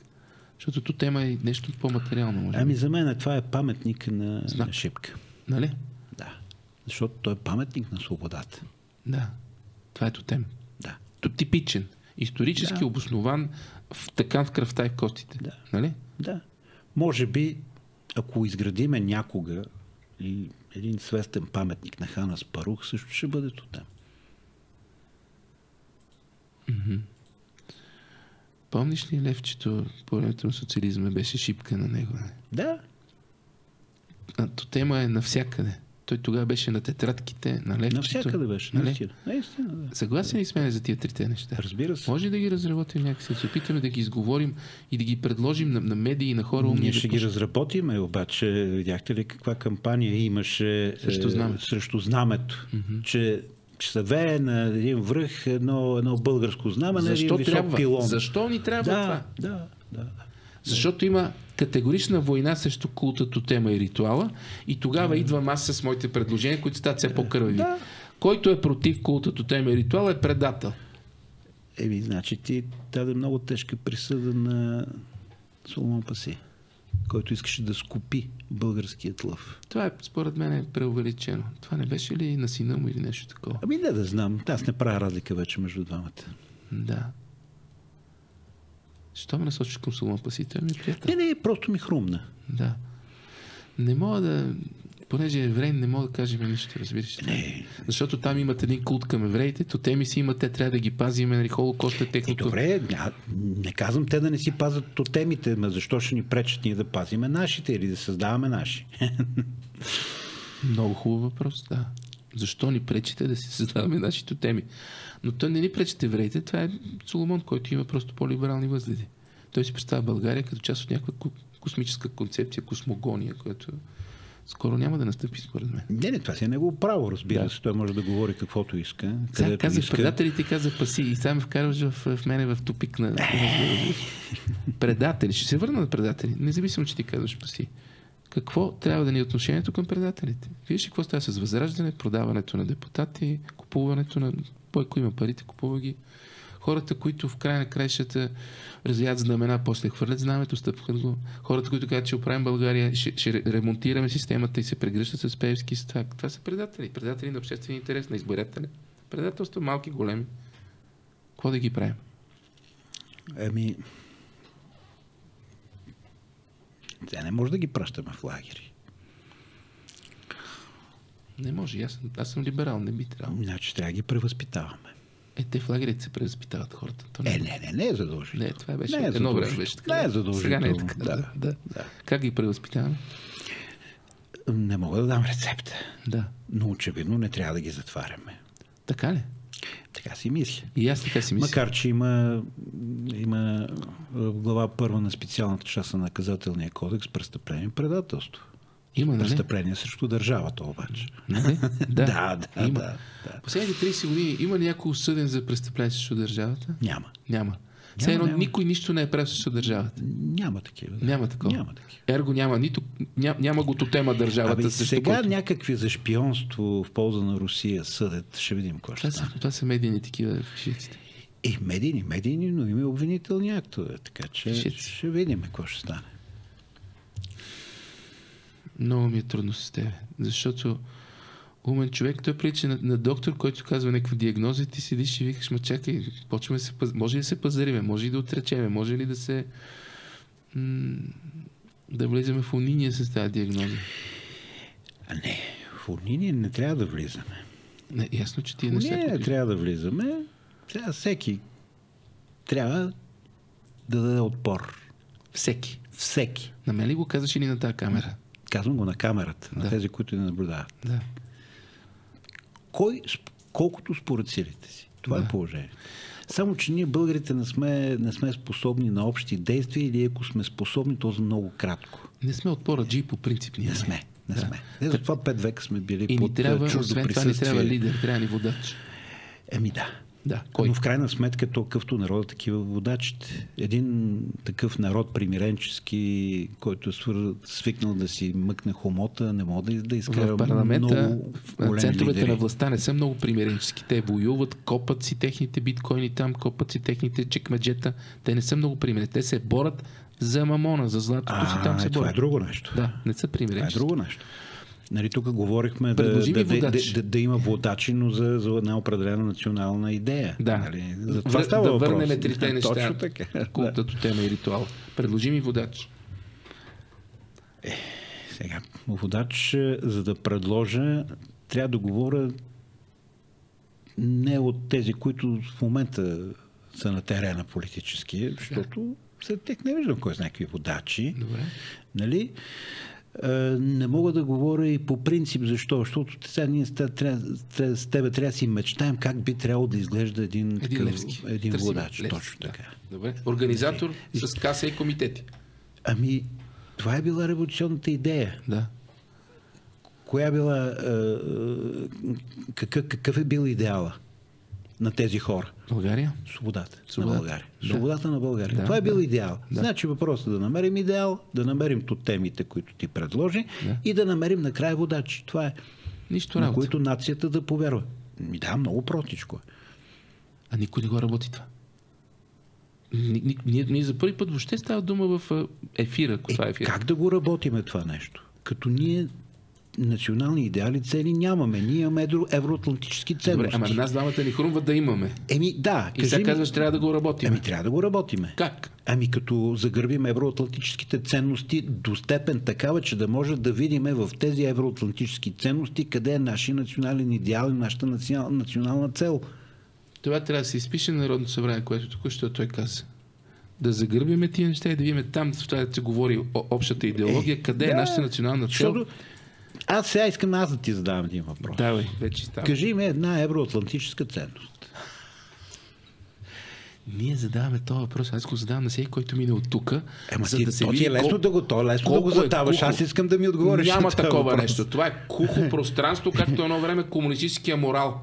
Защото тотема е нещо по-материално. За мен това е паметник на Шипка. Нали? Да. Защото той е паметник на свободата. Да. Това е тотем. Да. Типичен. Исторически обоснован в кръвта и в костите. Да. Нали? Да. Може би, ако изградиме някога и един свестен паметник на Хан Аспарух, също ще бъде тотем. Помниш ли Левчето по времето на социализма беше Шипка на него? Да. Тотема е навсякъде. Той тогава беше на тетрадките, на Левчето. Навсякъде беше, наистина. Да. Съгласен ли сме за тия трите неща? Разбира се. Може да ги разработим някакси, се опитаме да ги изговорим и да ги предложим на медии и на хора умни. Ние ще ги разработим, обаче видяхте ли каква кампания имаше срещу знамето? Че се вее на един връх едно българско знаме на един висок пилон. Защо ни трябва това? Да. Защото има категорична война срещу култа, тотема и ритуала и тогава идвам аз с моите предложения, които стават все по-кървави. Който е против култа, тотема и ритуала е предател. Значи ти даде много тежка присъда на Соломон Паси, който искаше да скупи българският лъв. Това според мен е преувеличено. Това не беше ли на сина му или нещо такова? Не да знам. Аз не правя разлика вече между двамата. Да. Що ме насочиш към Соломон Паси? Той ми е приятел. Не, просто ми хрумна. Да. Не мога да... Понеже е еврей, не мога да кажем нищо, разбираш. Защото там имат един култ към евреите, тотеми си имат, те трябва да ги пазим, Холокост е техното. Добре, не казвам те да не си пазят тотемите, но защо ще ни пречат ние да пазиме нашите или да създаваме наши? Много хубав въпрос, да. Защо ни пречите да си създаваме наши тотеми? Но той не ни пречат евреите, това е Соломон, който има просто по-либерални възгледи. Той си представя България като част от някаква космическа концепция, космогония, която скоро няма да настъпи, според мен. Не, това си е негово право, разбира се. Той може да говори каквото иска. Сега казах предателите, каза Паси и сега ме вкарваш в мене в тупик на... Предатели. Ще се върна на предатели. Независимо, че ти казваш Паси. Какво трябва да ни е отношението към предателите? Виж какво става с възраждане, продаването на депутати, купуването на... Бойко има парите, купува ги. Хората, които в края на краищата развият знамена, после хвърлят знамето, стъпват го. Хората, които казват, че оправим България, ще ремонтираме системата и се прегръщат с Пеевски стак. Това са предатели. Предатели на обществен интерес, на избирателя. Предателства малки, големи. Какво да ги правим? Не може да ги пращаме в лагери. Не може. Аз съм либерал, не би трябвало. Значи трябва да ги превъзпитаваме. Те в лагерите се превъзпитават хората. Не е задължително. Не, това беше едно време беше така. Не е задължително. Сега не е така. Да. Как ги превъзпитаваме? Не мога да дам рецепта. Да. Но очевидно не трябва да ги затваряме. Така ли? Така си мисля. И аз така си мисля. Макар, че има в глава първа на специалната част на наказателния кодекс престъпление и предателство. Има, престъпление срещу държавата обаче. Да. Има. Да. Последните 30 години има ли някой осъден за престъпление срещу държавата? Няма. Все едно никой нищо не е правил срещу държавата. Няма такива. Да. Няма такова. Няма такива. Ерго няма го тотема държавата. Сега някакви за шпионство в полза на Русия съдят. Ще видим какво ще стане. Това са медийни такива фишиците. Медийни, но има обвинителни актове. Така че ще видим какво ще стане. Много ми е трудно с тебе. Защото умен човек, той прилича на доктор, който казва някаква диагноза, ти седиш и викаш, чакай, почваме се може ли да се пазариме, може ли да отречеме, може ли да се да влизаме в униние с тази диагноза? Не, в униние не трябва да влизаме. Не, ясно, че ти не трябва да влизаме. Всеки трябва да даде отпор. Всеки. На мен ли го казваш или на тази камера? Казвам го на камерата, на тези, които не наблюдават. Да. Колкото според силите си. Това е положение. Само, че ние българите не сме способни на общи действия или ако сме способни, то за много кратко. Не сме отпораджи по принцип. Не сме. Затова 5 века сме били и под чуждо присъствие. Освен това ни трябва лидер, трябва ни водач. Да. Но в крайна сметка то къвто народа такива водачите. Един такъв народ примиренчески, който е свикнал да си мъкне хомота, не може да изкара в парламента, много центровете лидери. На властта не са много примиренчески. Те воюват, копат си техните биткоини там, копат си техните чекмеджета. Те не са много примирени. Те се борят за мамона, за златото си, там се борят. Това е друго нещо. Да, не са примиренчески. Това е друго нещо. Нали, тук говорихме да има водачи, но за една определена национална идея. Да. Нали? За това става въпрос. Да върнем трите неща. Точно така. Култът, тема и ритуал. Предложи ми водач. Сега, водач, за да предложа, трябва да говоря не от тези, които в момента са на терена политически, защото след тях не виждам кой знае какви водачи. Добре. Нали? Не мога да говоря и по принцип защо. Защото сега ние с тебе трябва да си мечтаем как би трябвало да изглежда един водач. Точно така. Добре. Организатор с каса и комитети. Това е била революционната идея. Да. Коя била... какъв е бил идеала на тези хора? България? Свободата на България. Да. Свободата на България. Това е бил идеал. Значи въпросът е да намерим идеал, да намерим тотемите, които ти предложи и да намерим накрая водачи. Това е. Нищо на които нацията да повярва. Много простичко. А никой не го работи това. Ние за първи път въобще става дума в ефира. Това е ефира. Как да го работиме това нещо? Като ние национални идеали цели нямаме. Ние имаме евроатлантически ценности. Добре, ама нас двамата ни хрумва да имаме. Да. И сега казваш, трябва да го работим. Трябва да го работиме. Как? Като загърбим евроатлантическите ценности до степен такава, че да може да видиме в тези евроатлантически ценности къде е нашия национален идеал и нашата национална цел. Това трябва да се изпише на Народното събрание, което току-що той каза. Да загърбиме тия неща и да видим там, в това да се говори общата идеология, къде е нашата национална цел. Аз сега искам да ти задавам един въпрос. Давай, вече става. Кажи ми една евроатлантическа ценност. Ние задаваме този въпрос. Аз го задавам на всеки, който мине от тук. За да се види, лесно да го задаваш. Аз искам да ми отговориш. Няма такова нещо. Това е кухо пространство, както едно време комунистическия морал.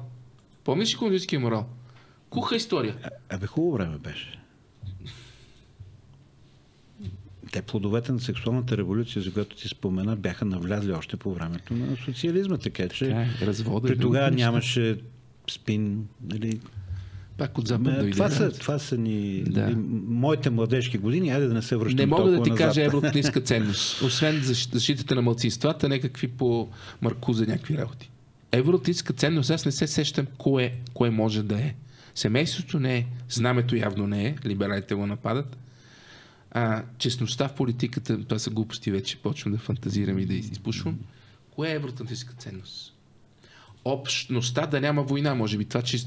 Помниш ли комунистическия морал? Куха история. Хубаво време беше. Те плодовете на сексуалната революция, за която ти спомена, бяха навлязли още по времето на социализма, така че при тогава нямаше спин, нали? Пак от запад дойде. Това са ни моите младежки години, айде да не се връщам толкова назад. Не мога да ти кажа евроатлантическа ценност, освен защитата на малцинствата, някакви по Маркуза някакви работи. Евроатлантическа ценност, аз не се сещам кое може да е. Семейството не е, знамето явно не е, либералите го нападат. Честността в политиката, това са глупости вече, почвам да фантазирам и да изпушвам. Кое е евроатлантическа ценност? общността да няма война, може би. Това, че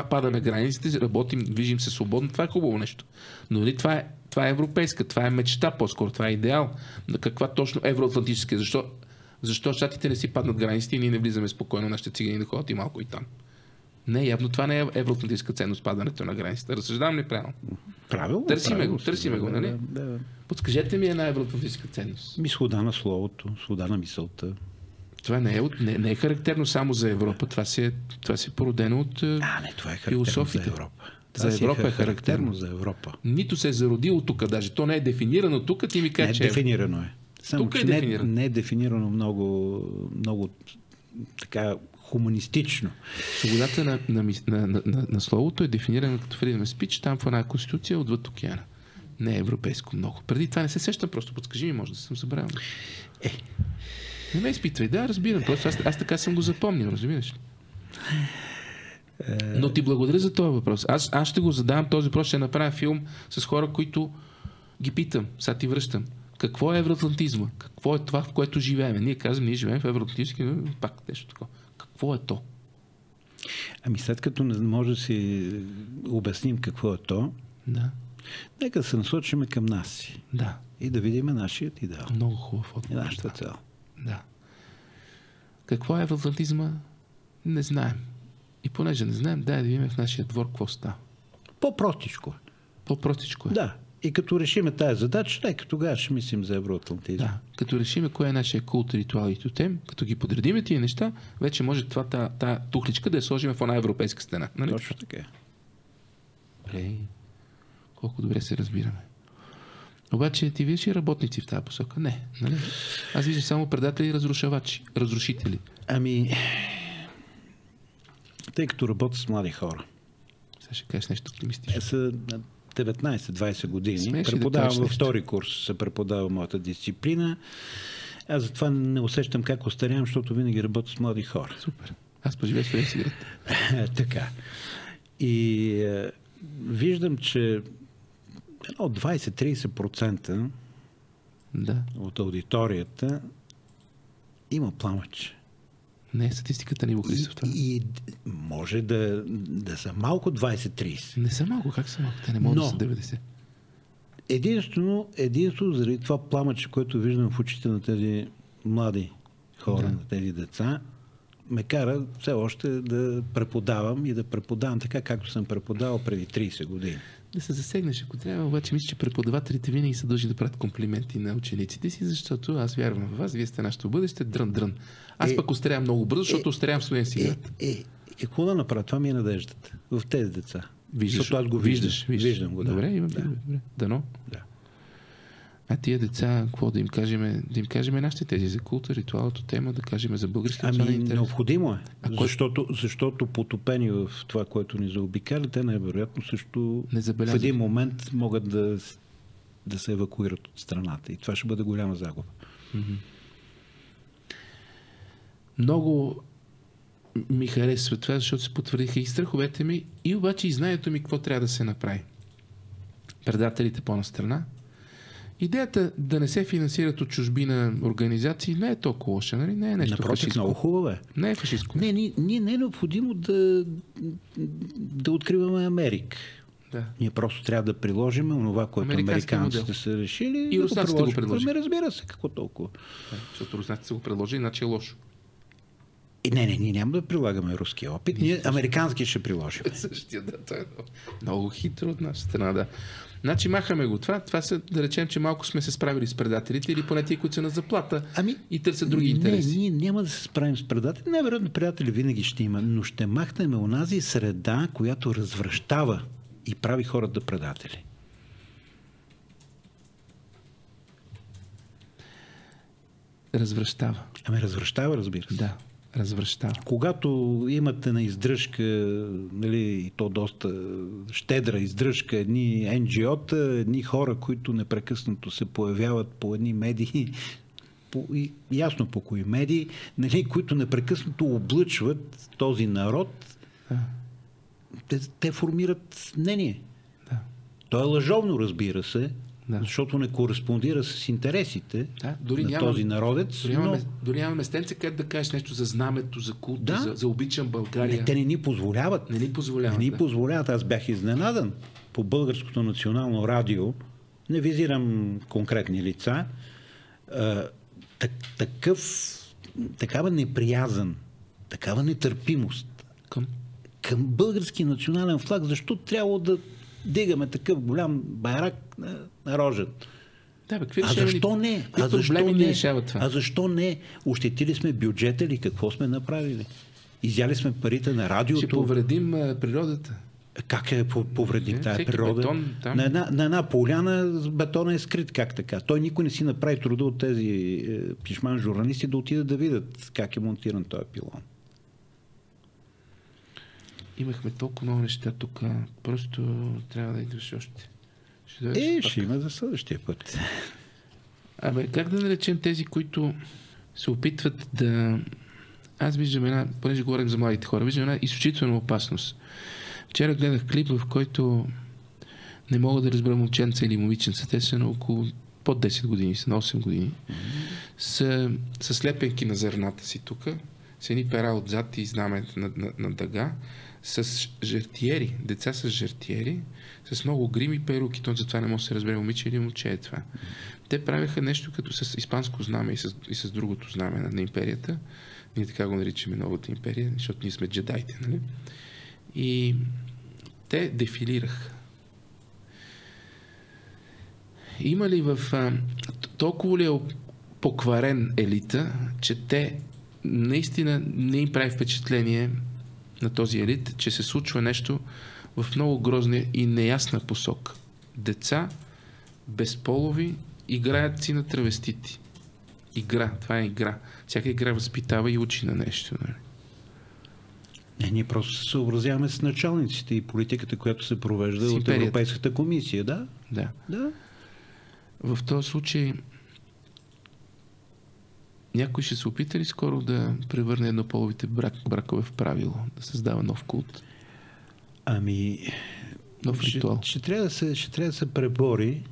падаме границите, работим, движим се свободно, това е хубаво нещо. Но нали това е европейска, това е мечта по-скоро, това е идеал. На каква точно евроатлантическа? Защо щатите не си паднат границите и ние не влизаме спокойно, нашите цигани да ходят и малко и там? Не, явно това не е евроатлантическа ценност, падането на границите. Разсъждавам ли правилно? Правилно. Търсиме го, нали? Да. Подскажете ми една евроатлантическа ценност. Свобода на словото, свобода на мисълта. Това не е характерно само за Европа, това си е породено от това е характерно за Европа. За Европа е характерно. За Европа. Нито се е зародило тук, даже то не е дефинирано тук, ти ми кажеш, че дефинирано е. Само, тук че не е дефинирано много така хуманистично. Свободата на словото е дефинирана като freedom of speech, там в една конституция отвъд океана. Не е европейско много. Преди това не се сещам, просто подскажи ми, може да съм забравил. Не ме изпитвай, да, разбирам. Просто аз така съм го запомнил, разбираш ли? Но ти благодаря за този въпрос. Аз ще го задавам този въпрос, ще направя филм с хора, които ги питам. Сега ти връщам. Какво е евроатлантизма? Какво е това, в което живеем? Ние казваме, ние живеем в евроатлантически, но пак нещо такова. Какво е то? След като не може да си обясним какво е то, нека се насочим към нас си. Да. И да видим нашият идеал. Много хубав отговор. И нашата цел. Да. Какво е евроатлантизма? Не знаем. И понеже не знаем, дай да видим в нашия двор какво става. По-простичко. По-простичко е. Да. И като решиме тази задача, нека тогава ще мислим за евроатлантизма. Да. Като решиме кой е нашия култ, ритуал и тотем, като ги подредиме тия неща, вече може тази тухличка да я сложим в една европейска стена. Нали? Точно така. Колко добре се разбираме. Обаче ти виждаш и работници в тази посока? Не. Нали? Аз виждам само предатели и разрушители. Тъй като работя с млади хора. Сега ще кажеш нещо оптимистично. Са 19-20 години. Преподавам във втори курс, се преподава моята дисциплина. Аз затова не усещам как остарявам, защото винаги работя с млади хора. Супер. Аз поживея с cigarette. Така. И виждам, че от 20-30% от аудиторията има пламъче. Не, статистиката не го Христов. И може да са малко 20-30. Не са малко, как са малко? Те не могат да са 90. Единствено заради това пламъче, което виждам в очите на тези млади хора, на тези деца, ме кара все още да преподавам и да преподавам така, както съм преподавал преди 30 години. Да се засегнеш, ако трябва, обаче мисля, че преподавателите винаги са дължи да правят комплименти на учениците си, защото аз вярвам в вас, вие сте нашето бъдеще, дрън. Аз пък остарявам много бързо, защото остарявам в студентски град. Какво да направя? Това ми е надеждата в тези деца. Виждаш, защото аз го виждам го. Добре, имам. Добре. Дано. Да. А тия деца, какво да им кажем? Да им кажем нашите тези за култа, ритуалното тема, да кажем за български национален интерес. Необходимо е. Защото потопени в това, което ни заобикаля, те най-вероятно също в един момент могат да се евакуират от страната. И това ще бъде голяма загуба. Много ми харесва това, защото се потвърдиха и страховете ми, и обаче и знанието ми какво трябва да се направи. Предателите по-настрана. Идеята да не се финансират от чужбина организации не е толкова лоша, нали? Не е нещо фашистко. Много хубаво е. Не е фашистко. Не е необходимо да откриваме Америка. Да. Ние просто трябва да приложим онова, което американците са решили. И руснаците го предложили. Разбира се, какво толкова. Защото руснаците са го предложили, иначе е лошо. Ние няма да прилагаме руския опит. Ние американски ще приложим. Същия, това е много хитро от наша страна, да. Значи махаме го това са, да речем, че малко сме се справили с предателите или поне тия, които са на заплата и търсят други интереси. Ние няма да се справим с предатели. Невероятно предатели винаги ще има, но ще махнем онази среда, която развращава и прави хората предатели. Развращава. Развращава, разбира се. Да. Развращава. Когато имате на издръжка, и то доста щедра издръжка, едни NGO-та, едни хора, които непрекъснато се появяват по едни медии, ясно по кои медии, които непрекъснато облъчват този народ, те формират мнение. Да. То е лъжовно, разбира се, Да. Защото не кореспондира с интересите на този народец. Дори няма местенце, където да кажеш нещо за знамето, за култа, за обичам България. Те не ни позволяват. Не ни позволяват. Аз бях изненадан. По Българското национално радио, не визирам конкретни лица, такава неприязан, такава нетърпимост към български национален флаг, защо трябва да дигаме такъв голям байрак на рожата? Защо не? Защо не? Ощетили сме бюджета ли? Какво сме направили? Изяли сме парите на радиото. Ще повредим природата. Как повредим тая природа? Бетон, на една поляна бетона е скрит. Как така? Той никой не си направи труда от тези пишман журналисти да отидат да видят как е монтиран този пилон. Имахме толкова много неща тук. Просто трябва да идваш още. Ще има за следващия път. Как да наречем тези, които се опитват да... Аз виждам понеже говорим за младите хора, виждам една изключителна опасност. Вчера гледах клип, в който не мога да разбера момченца или момиченца. Те са на около под 10 години, са на 8 години. Са слепенки на зърната си тук, с едни пера отзад и знаме на дъга, с жертиери, деца с жертиери, с много грими перуки, затова не може да се разбере момиче или момче е това. Те правеха нещо като с испанско знаме и с другото знаме на империята. Ние така го наричаме новата империя, защото ние сме джедайте, нали? И те дефилираха. Има ли толкова ли е покварен елита, че те наистина не им прави впечатление на този елит, че се случва нещо в много грозна и неясна посока. Деца, безполови, играят си на травестити. Игра, това е игра. Всяка игра възпитава и учи на нещо. Ние просто се съобразяваме с началниците и политиката, която се провежда от Европейската комисия, да? Да. В този случай някой ще се опита ли скоро да превърне еднополовите бракове в правило, да създава нов култ? Нов ритуал. Ще трябва да се пребори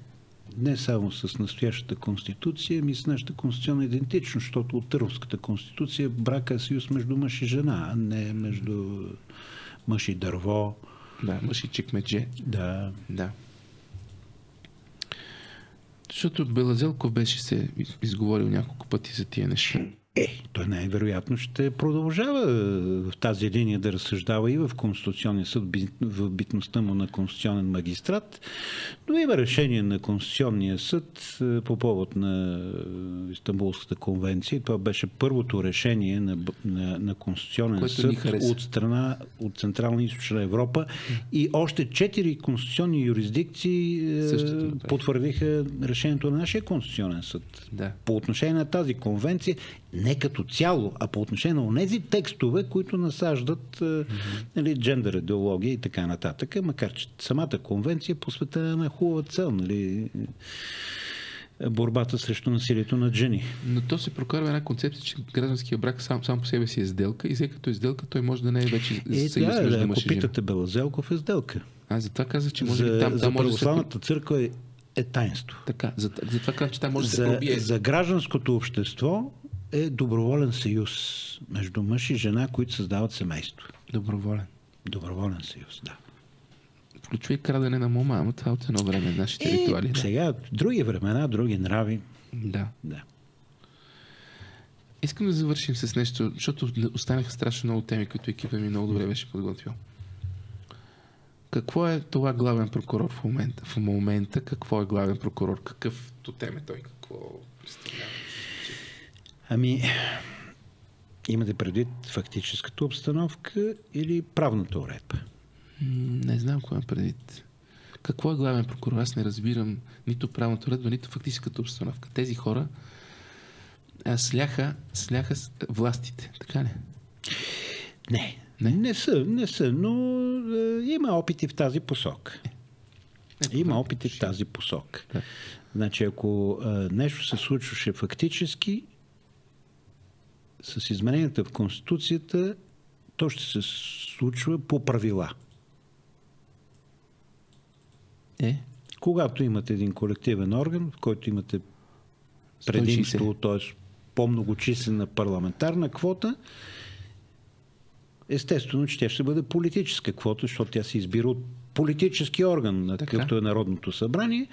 не само с настоящата конституция, ами с нашата конституционна идентичност, защото от Търновската конституция брака е съюз между мъж и жена, а не между мъж и дърво. Да, мъж и чекмедже. Да. Защото Белазелков беше се изговорил няколко пъти за тия неща. Той най-вероятно ще продължава в тази линия да разсъждава и в Конституционния съд, в битността му на конституционен магистрат, но има решение на Конституционния съд по повод на Истанбулската конвенция. Това беше първото решение на Конституционен съд от Централна и Източна Европа и още 4 конституционни юрисдикции потвърдиха решението на нашия Конституционен съд. Да. По отношение на тази конвенция, не като цяло, а по отношение на онези текстове, които насаждат джендър идеология и така нататък, макар че самата конвенция е посветена на хубава цел, борбата срещу насилието над жени. Но то се прокарва една концепция, че гражданският брак сам по себе си е сделка и след като е сделка, той може да не е вече съюз между мъж и жена. Ако питате Белазелков, е сделка. Затова казах, че може би там за може православната църква е таинство. Така, затова казах, че там може да се пробие. За гражданското общество е доброволен съюз между мъж и жена, които създават семейство. Доброволен съюз, да. Включва и крадене на мома, ама това от едно време нашите ритуали. Сега, други времена, други нрави. Да. Искам да завършим с нещо, защото останаха страшно много теми, които екипът ми много добре беше подготвил. Какво е това главен прокурор в момента? В момента какво е главен прокурор? Какъвто теме той? Какво представлява? Имате предвид фактическата обстановка или правната уредба? Не знам какво е предвид. Какво е главен прокурор? Аз не разбирам нито правната уредба, нито фактическата обстановка. Тези хора сляха властите, така ли? Не са, но има опити в тази посока. В тази посока. Да. Значи, ако нещо се случваше фактически, с измененията в Конституцията, то ще се случва по правила. Когато имате един колективен орган, в който имате предимство, т.е. по-многочислена парламентарна квота, естествено, че тя ще бъде политическа квота, защото тя се избира от политически орган, какъвто е Народното събрание.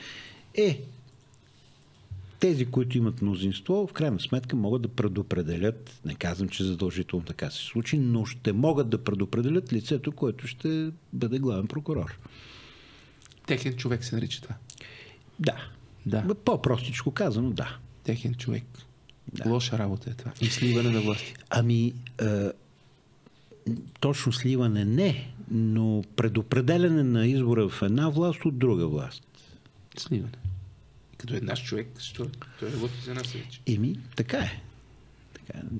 Тези, които имат мнозинство, в крайна сметка могат да предопределят, не казвам, че задължително така се случи, но ще могат да предопределят лицето, което ще бъде главен прокурор. Техен човек се нарича това. Да. По-простичко казано, да. Техен човек. Да. Лоша работа е това. И сливане на власти. Точно сливане не, но предопределяне на избора в една власт от друга власт. Сливане. Като наш човек, защо той работи за нас вече. Така е.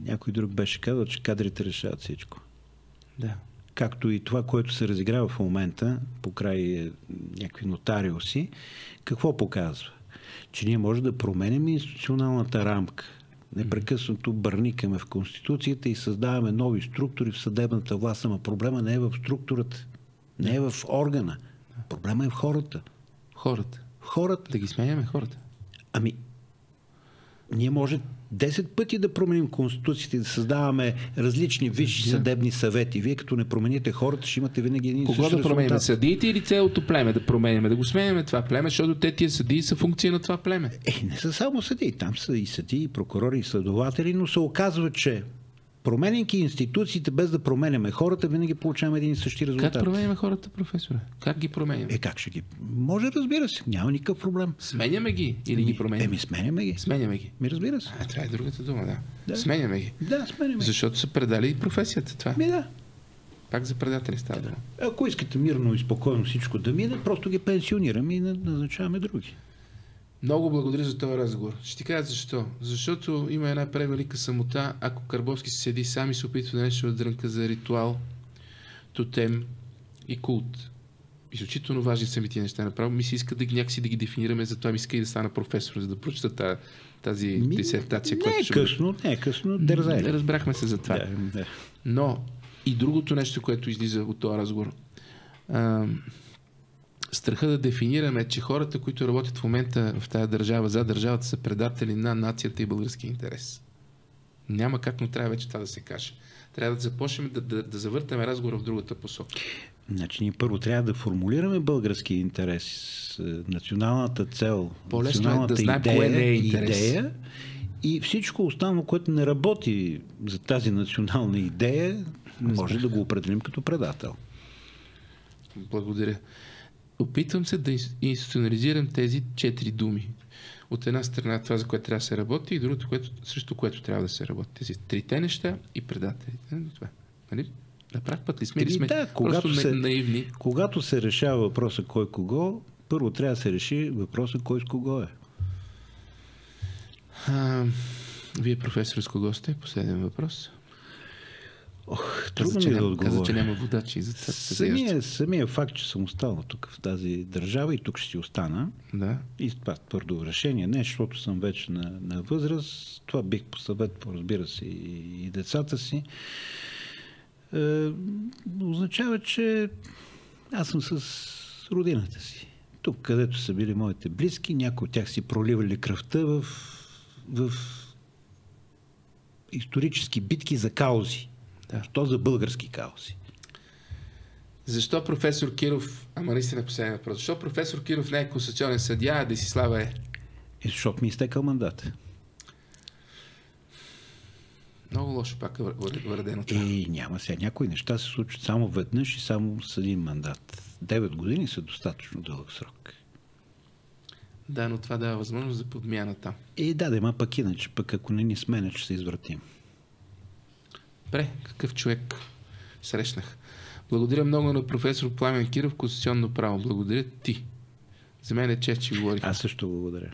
Някой друг беше казал, че кадрите решават всичко. Да. Както и това, което се разиграва в момента покрай някакви нотариуси, какво показва? Че ние може да променим институционалната рамка. Непрекъснато бърникаме в Конституцията и създаваме нови структури в съдебната власт, ама проблема не е в структурата, не е в органа. Проблема е в хората. Хората. Да ги сменяме хората. Ние може 10 пъти да променим Конституцията и да създаваме различни висши съдебни съвети. Вие като не промените хората, ще имате винаги един и същ резултат. Кого да променим? Съдиите или цялото племе да променяме? Да го сменяме това племе, защото тия съдии са функция на това племе. Не са само съдии. Там са и съдии, и прокурори, и следователи, но се оказва, че променяйки институциите без да променяме хората, винаги получаваме един и същи резултат. Как променяме хората, професоре? Как ги променяме? Как ще ги? Може, разбира се. Няма никакъв проблем. Сменяме ги или ги променяме? Сменяме ги. Сменяме ги. Разбира се. Това е другата дума, да. Сменяме ги. Да, сменяме ги. Защото са предали и професията. Това. Да. Пак за предатели става дума. Ако искате мирно и спокойно всичко да мине, просто ги пенсионираме и назначаваме други. Много благодаря за този разговор. Ще ти кажа защо. Защото има една превелика самота, ако Карбовски се седи сам и се опитва да нещо да дрънка за ритуал, тотем и култ. Изключително важни са ми тия неща направо. Ми се иска някакси да ги дефинираме, затова ми иска и да стана професор, за да прочета тази дисертация. Не е късно, дързай. Разбрахме се за това. Да. Но и другото нещо, което излиза от този разговор. Страха да дефинираме, че хората, които работят в момента в тази държава, за държавата, са предатели на нацията и българския интерес. Няма как, но трябва вече това да се каже. Трябва да започнем да завъртаме разговора в другата посока. Ние първо трябва да формулираме българския интерес, националната цел, националната идея и всичко останало, което не работи за тази национална идея, може да го определим като предател. Благодаря. Опитвам се да институционализирам тези 4 думи. От една страна това, за което трябва да се работи, и другото, срещу което трябва да се работи. Тези 3 неща и предателите. Това. Нали? На прав път ли сме? Или сме просто наивни? Когато се решава въпроса кой кого, първо трябва да се реши въпроса кой с кого е. Вие, професор, с кого сте? Последен въпрос. Трудно ми да отговоря. Каза, че няма водачи. Самия факт, че съм останал тук в тази държава и тук ще си остана. Да. И това твърдо решение. Не, защото съм вече на възраст. Това бих посъветвал, разбира се, и децата си. Означава, че аз съм с родината си. Тук, където са били моите близки, някои от тях си проливали кръвта в исторически битки за каузи. Да. То за български каузи. Защо професор Киров, наистина последен въпрос, защо професор Киров не е конституционен съдия, а Десислава е? Защото ми изтекал мандат. Много лошо пак е върдено това. Няма сега. Някои неща се случват само веднъж и само с един мандат. 9 години са достатъчно дълъг срок. Да, но това дава възможност за подмяна там. Пък иначе, ако не ни сменя, че се извратим. Какъв човек срещнах. Благодаря много на професор Пламен Киров, конституционно право. Благодаря ти. За мен е чест, че говорих. Аз също благодаря.